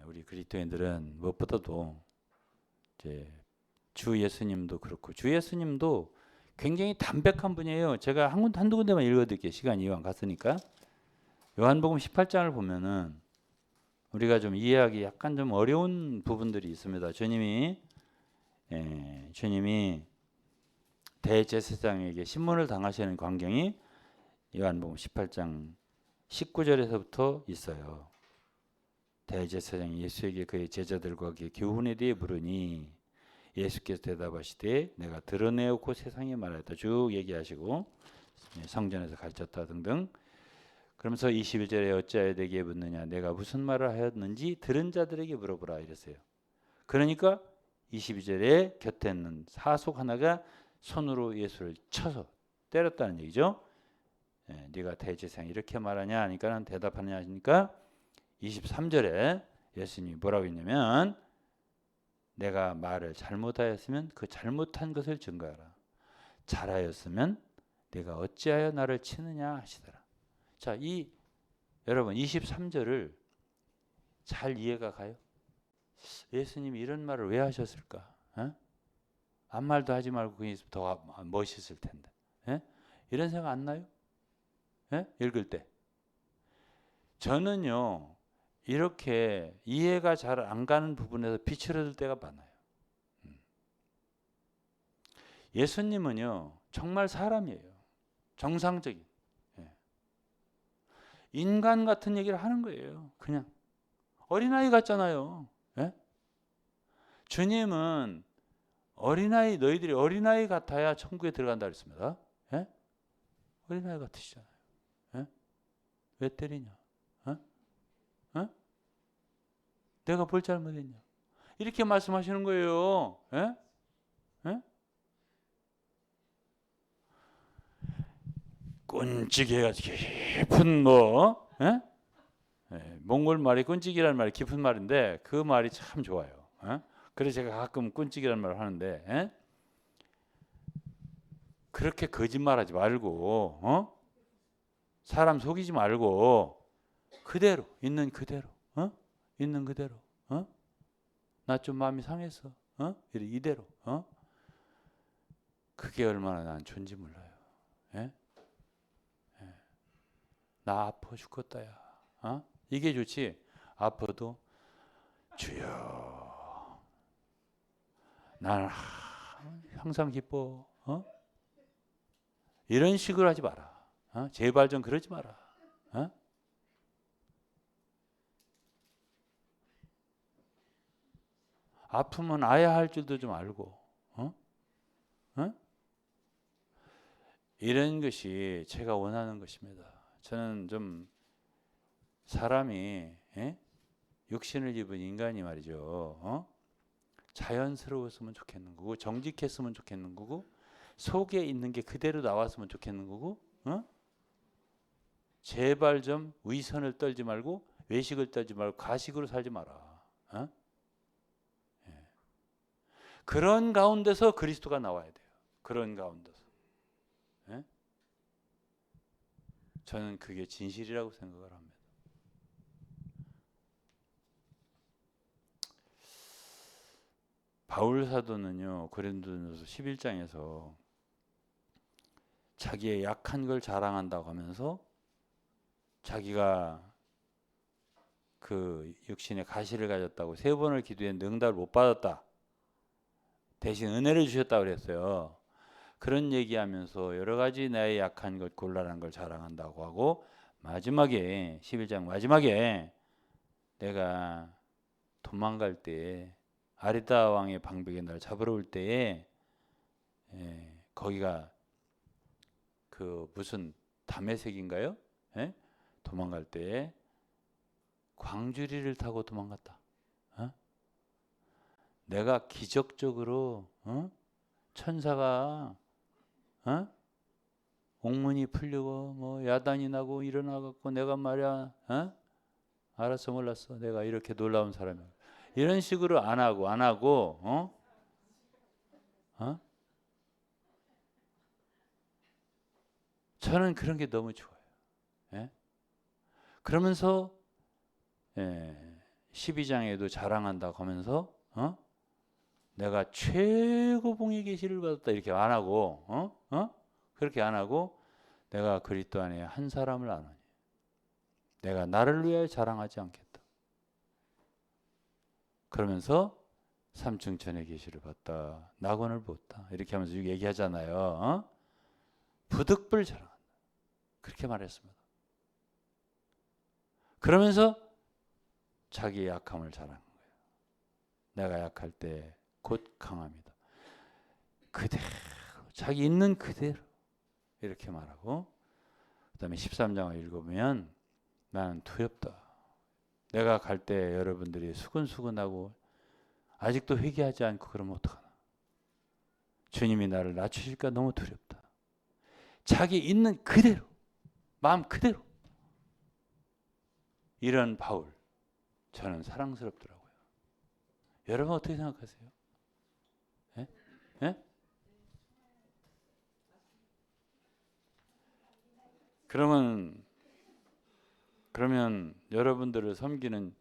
우리 그리스도인들은 무엇보다도 이제 주 예수님도 그렇고 주 예수님도 굉장히 담백한 분이에요. 제가 한두 군데만 읽어드릴게요. 시간이 이왕 갔으니까. 요한복음 18장을 보면은 우리가 좀 이해하기 약간 좀 어려운 부분들이 있습니다. 주님이 대제사장에게 신문을 당하시는 광경이 요한복음 18장 19절에서부터 있어요. 대제사장이 예수에게 그의 제자들과 그의 교훈에 대해 물으니 예수께서 대답하시되 내가 드러내었고 세상에 말하였다 쭉 얘기하시고 성전에서 가르쳤다 등등. 그러면서 21절에 어찌하여 내게 묻느냐 내가 무슨 말을 하였는지 들은 자들에게 물어보라 이랬어요. 그러니까 22절에 곁에 있는 사속 하나가 손으로 예수를 쳐서 때렸다는 얘기죠. 네가 대제사장이 이렇게 말하냐 하니까 대답하느냐 하니까 23절에 예수님이 뭐라고 했냐면 내가 말을 잘못하였으면 그 잘못한 것을 증거하라. 잘하였으면 내가 어찌하여 나를 치느냐 하시더라. 자, 여러분 23절을 잘 이해가 가요? 예수님이 이런 말을 왜 하셨을까? 아무 말도 하지 말고 그게 더 멋있을 텐데. 이런 생각 안 나요? 읽을 때. 저는요. 이렇게 이해가 잘 안 가는 부분에서 빛을 얻을 때가 많아요. 예수님은요. 정말 사람이에요. 정상적인. 인간 같은 얘기를 하는 거예요. 그냥. 어린아이 같잖아요. 주님은 너희들이 어린아이 같아야 천국에 들어간다 그랬습니다. 어린아이 같으시잖아요. 왜 때리냐? 내가 뭘 잘못했냐? 이렇게 말씀하시는 거예요. 꾼찌개가 깊은 몽골 말이 꾼찌개라는 말이 깊은 말인데 그 말이 참 좋아요. 그래서 제가 가끔 꾼찌개라는 말을 하는데 그렇게 거짓말하지 말고 사람 속이지 말고 그대로 있는 그대로 나 좀 마음이 상했어 이대로 그게 얼마나 난 좋은지 몰라요. 나 아파 죽겠다야. 이게 좋지. 아파도 주여 나는 항상 기뻐. 이런 식으로 하지 마라. 제발 좀 그러지 마라. 아프면 아야 할 줄도 좀 알고. 이런 것이 제가 원하는 것입니다. 저는 좀 사람이 육신을 입은 인간이 말이죠. 자연스러웠으면 좋겠는 거고 정직했으면 좋겠는 거고 속에 있는 게 그대로 나왔으면 좋겠는 거고 제발 좀 위선을 떨지 말고 외식을 떨지 말고 가식으로 살지 마라. 그런 가운데서 그리스도가 나와야 돼요. 그런 가운데서. 저는 그게 진실이라고 생각을 합니다. 바울 사도는요, 고린도전서 11장에서 자기의 약한 걸 자랑한다고 하면서 자기가 그 육신의 가시를 가졌다고 3번을 기도했는데 응답을 못 받았다. 대신 은혜를 주셨다고 그랬어요. 그런 얘기하면서 여러 가지 나의 약한 것, 곤란한 걸 자랑한다고 하고, 마지막에 11장 마지막에 내가 도망갈 때에 아리따 왕의 방백이 날 잡으러 올 때에 거기가 그 무슨 다메섹인가요? 도망갈 때에 광주리를 타고 도망갔다. 내가 기적적으로 천사가 옥문이 풀리고 뭐 야단이 나고 일어나갖고 내가 말이야 알았어 몰랐어 내가 이렇게 놀라운 사람이야. 이런 식으로 안 하고 저는 그런 게 너무 좋아요. 그러면서 12장에도 자랑한다고 하면서 내가 최고봉의 계시를 받았다 이렇게 안 하고 그렇게 안 하고 내가 그리스도 안에 한 사람을 아노니 내가 나를 위하여 자랑하지 않겠다. 그러면서 삼층천의 계시를 받다. 낙원을 보았다. 이렇게 하면서 얘기하잖아요. 부득불 자랑한다. 그렇게 말했습니다. 그러면서 자기의 약함을 자랑한 거예요. 내가 약할 때 곧 강합니다. 그대로 자기 있는 그대로 이렇게 말하고 그 다음에 13장을 읽으면 나는 두렵다. 내가 갈 때 여러분들이 수근수근하고 아직도 회개하지 않고 그러면 어떡하나. 주님이 나를 낮추실까 너무 두렵다. 자기 있는 그대로 마음 그대로 이런 바울 저는 사랑스럽더라고요. 여러분 어떻게 생각하세요? 예? 예? 그러면 여러분들을 섬기는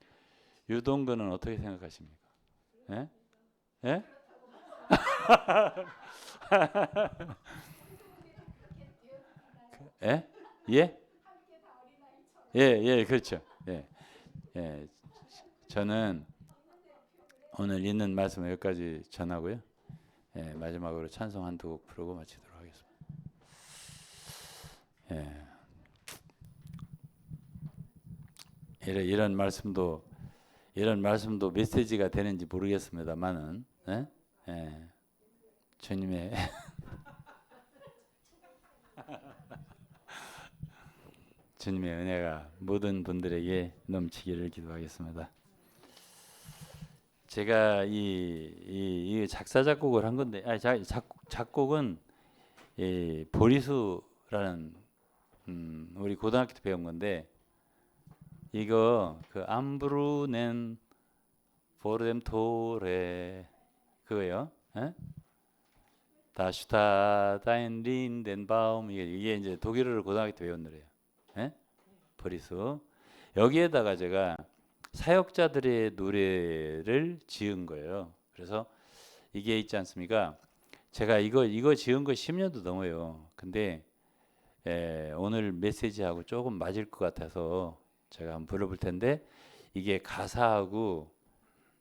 유동근은 어떻게 생각하십니까? 예? 예? 예? 예? 예, 그렇죠. 예. 예. 저는 오늘 있는 말씀 여기까지 전하고요. 예, 마지막으로 찬송 한두 곡 부르고 마치도록 하겠습니다. 예. 이런 말씀도 메시지가 되는지 모르겠습니다만은 주님의 주님의 은혜가 모든 분들에게 넘치기를 기도하겠습니다. 제가 이 작사 작곡을 한 건데, 작곡은 보리수라는 우리 고등학교 때 배운 건데, 이거 그 암브루넨 보르뎀토레 그거요. 다슈타다인 린덴바움 이게 이제 독일어를 고등학교 때 배운 노래예요. 보리수. 여기에다가 제가 사역자들의 노래를 지은 거예요. 그래서 이게 있지 않습니까? 제가 이거 지은 거 10년도 넘어요. 근데 오늘 메시지하고 조금 맞을 것 같아서 제가 한번 불러볼 텐데 이게 가사하고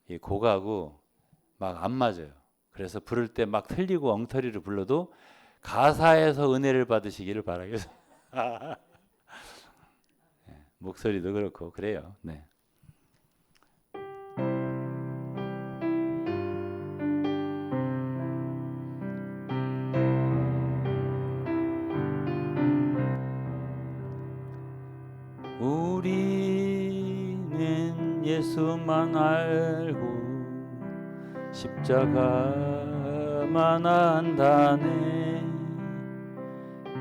이 곡하고 막 안 맞아요. 그래서 부를 때 막 틀리고 엉터리를 불러도 가사에서 은혜를 받으시기를 바라겠습니다. 목소리도 그렇고 그래요. 네. 우리는 예수만 알고 십자가만 안다네.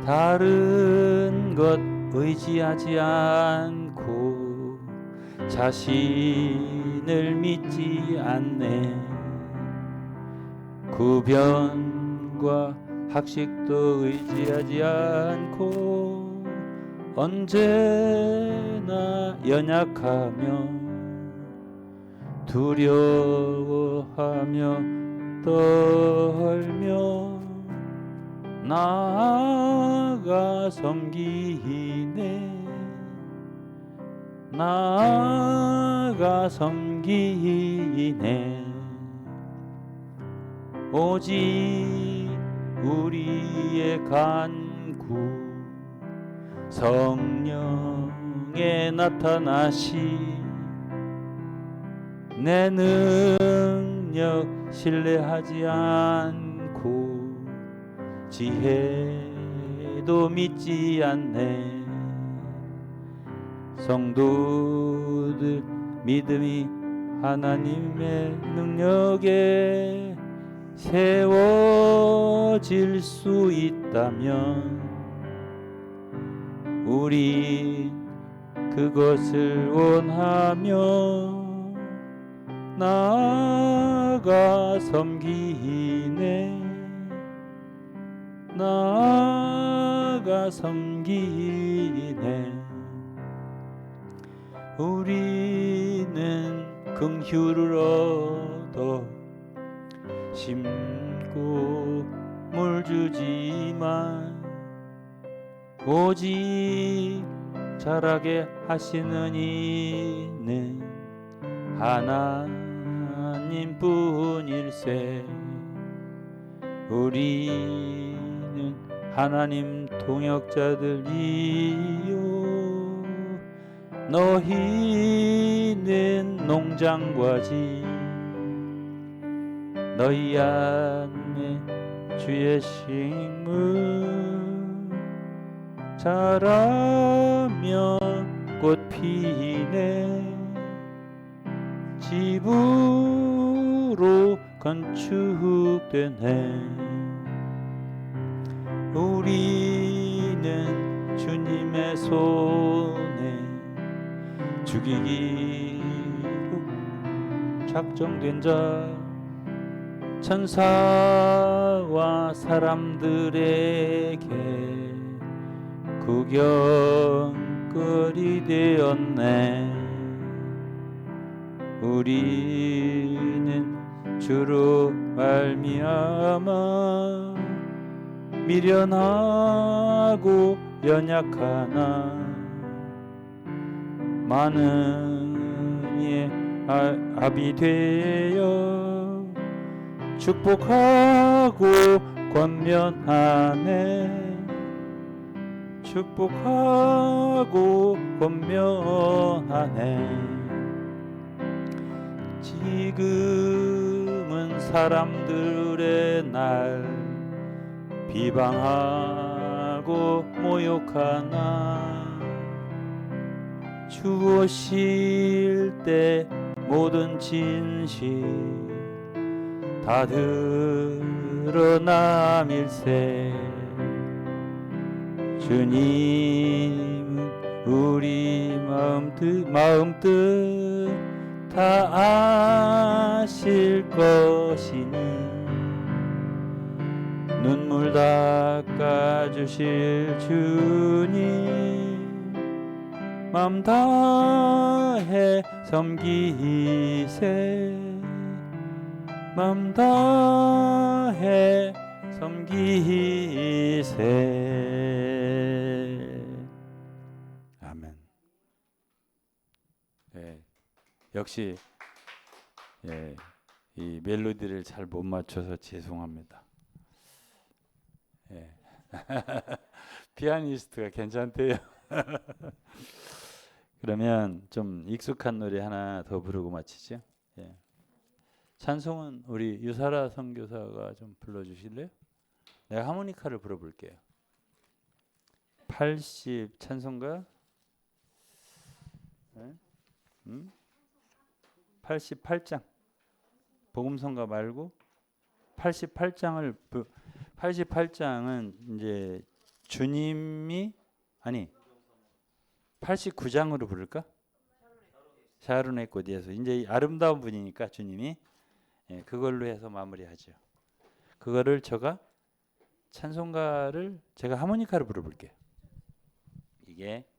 다른 것 의지하지 않고 자신을 믿지 않네. 구변과 학식도 의지하지 않고 언제나 연약하며 두려워하며 떨며 나아가 섬기네. 나아가 섬기네. 오직 우리의 간구 성령에 나타나시 내 능력 신뢰하지 않고 지혜도 믿지 않네. 성도들 믿음이 하나님의 능력에 세워질 수 있다면 우리 그것을 원하며 나아가 섬기네. 나아가 섬기네. 우리는 긍휼을 얻어 심고 물 주지만 오직 자라게 하시는 이는 하나님뿐일세. 우리는 하나님 동역자들이요 너희는 농장과지 너희 안에 주의 식물 자라며 꽃 피네. 집으로 건축되네. 우리는 주님의 손에 죽이기로 작정된 자 천사와 사람들에게 구경거리 되었네. 우리는 주로 말미암아 미련하고 연약하나 많은 이의 합이 되어 축복하고 권면하네. 축복하고 권면하네. 지금은 사람들의 날 비방하고 모욕하나 주 오실 때 모든 진실 다 드러남일세. 주님 우리 마음뜻 다 아실 것이니 눈물 닦아주실 주님 맘 다해 섬기세. 맘 다해 섬기세. 아멘. 네, 역시 이 멜로디를 잘 못 맞춰서 죄송합니다. 피아니스트가 괜찮대요. 그러면 좀 익숙한 노래 하나 더 부르고 마치죠. 찬송은 우리 유사라 선교사가 좀 불러주실래요? 내가 하모니카를 불어볼게요. 80 찬송가 88장 복음성가 말고 88장은 이제 주님이 아니 89장으로 부를까? 샤론의 꽃에서 이제 아름다운 분이니까 주님이 그걸로 해서 마무리하죠. 그거를 제가 찬송가를 제가 하모니카로 불러볼게요. 이게 우리에게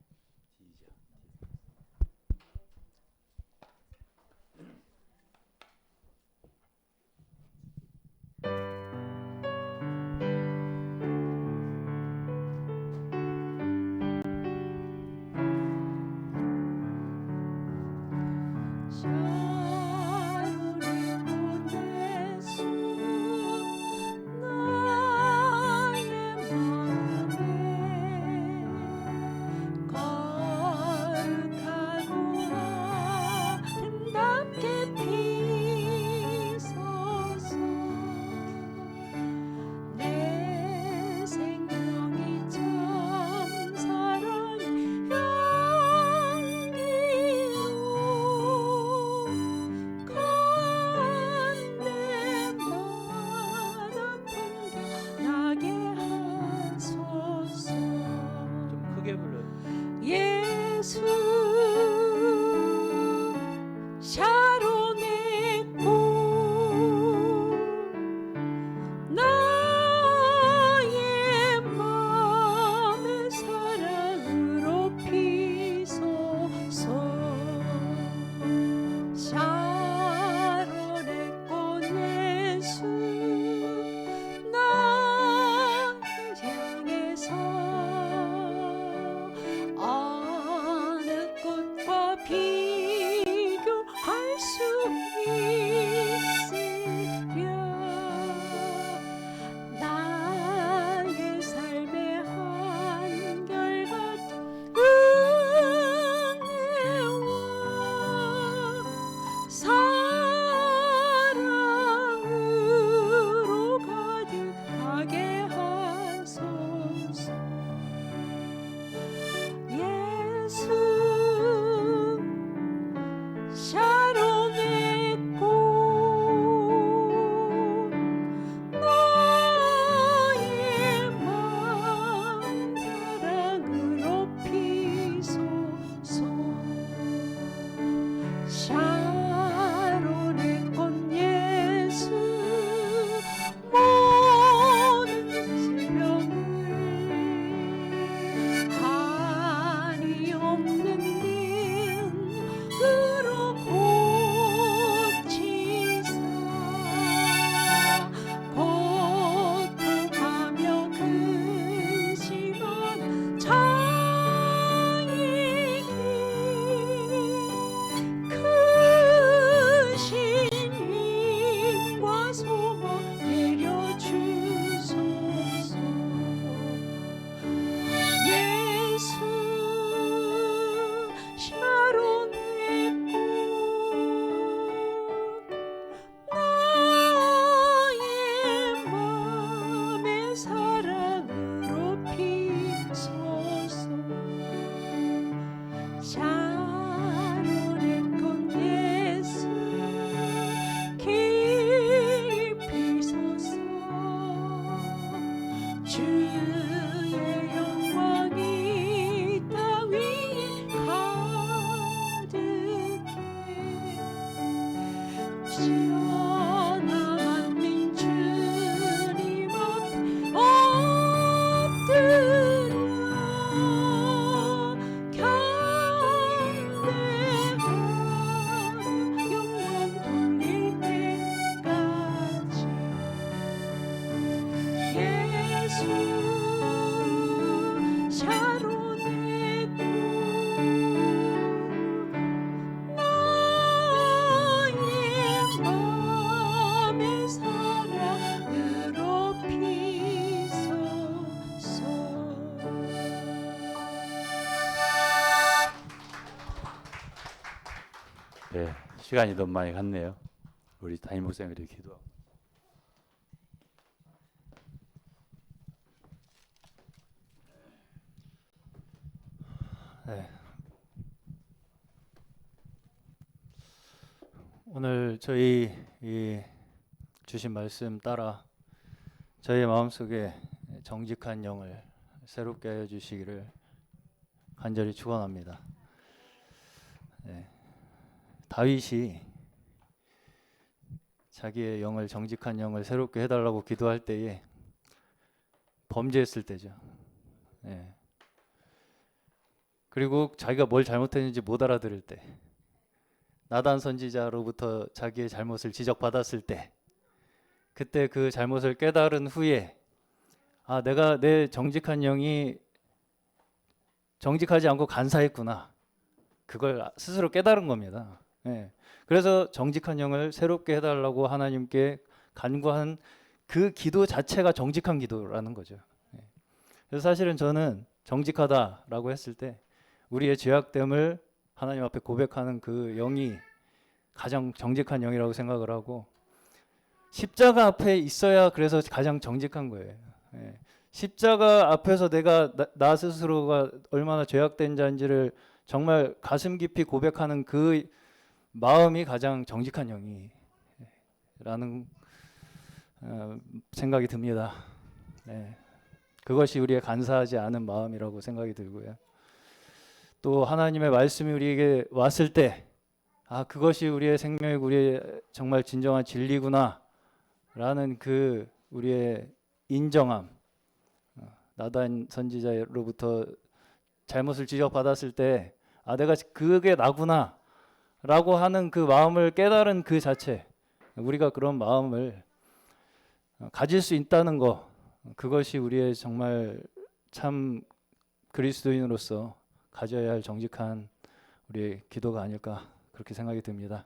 네, 시간이 너무 많이 갔네요. 우리 담임 목사님들이 기도하고. 네. 오늘 저희 주신 말씀 따라 저희 마음속에 정직한 영을 새롭게 하여 주시기를 간절히 축원합니다. 네. 다윗이 자기의 영을 정직한 영을 새롭게 해달라고 기도할 때에 범죄했을 때죠. 네. 그리고 자기가 뭘 잘못했는지 못 알아들을 때, 나단 선지자로부터 자기의 잘못을 지적받았을 때, 그때 그 잘못을 깨달은 후에 아, 내가 내 정직한 영이 정직하지 않고 간사했구나. 그걸 스스로 깨달은 겁니다. 예. 그래서 정직한 영을 새롭게 해달라고 하나님께 간구한 그 기도 자체가 정직한 기도라는 거죠. 예. 그래서 사실은 저는 정직하다라고 했을 때 우리의 죄악됨을 하나님 앞에 고백하는 그 영이 가장 정직한 영이라고 생각을 하고, 십자가 앞에 있어야 그래서 가장 정직한 거예요. 예. 십자가 앞에서 내가 나 스스로가 얼마나 죄악된 자인지를 정말 가슴 깊이 고백하는 그 마음이 가장 정직한 영이라는 생각이 듭니다. 네. 그것이 우리의 간사하지 않은 마음이라고 생각이 들고요. 또 하나님의 말씀이 우리에게 왔을 때 아, 그것이 우리의 생명이고 우리의 정말 진정한 진리구나 라는 그 우리의 인정함, 나단 선지자로부터 잘못을 지적받았을 때 아, 내가 그게 나구나 라고 하는 그 마음을 깨달은 그 자체, 우리가 그런 마음을 가질 수 있다는 거, 그것이 우리의 정말 참 그리스도인으로서 가져야 할 정직한 우리의 기도가 아닐까 그렇게 생각이 듭니다.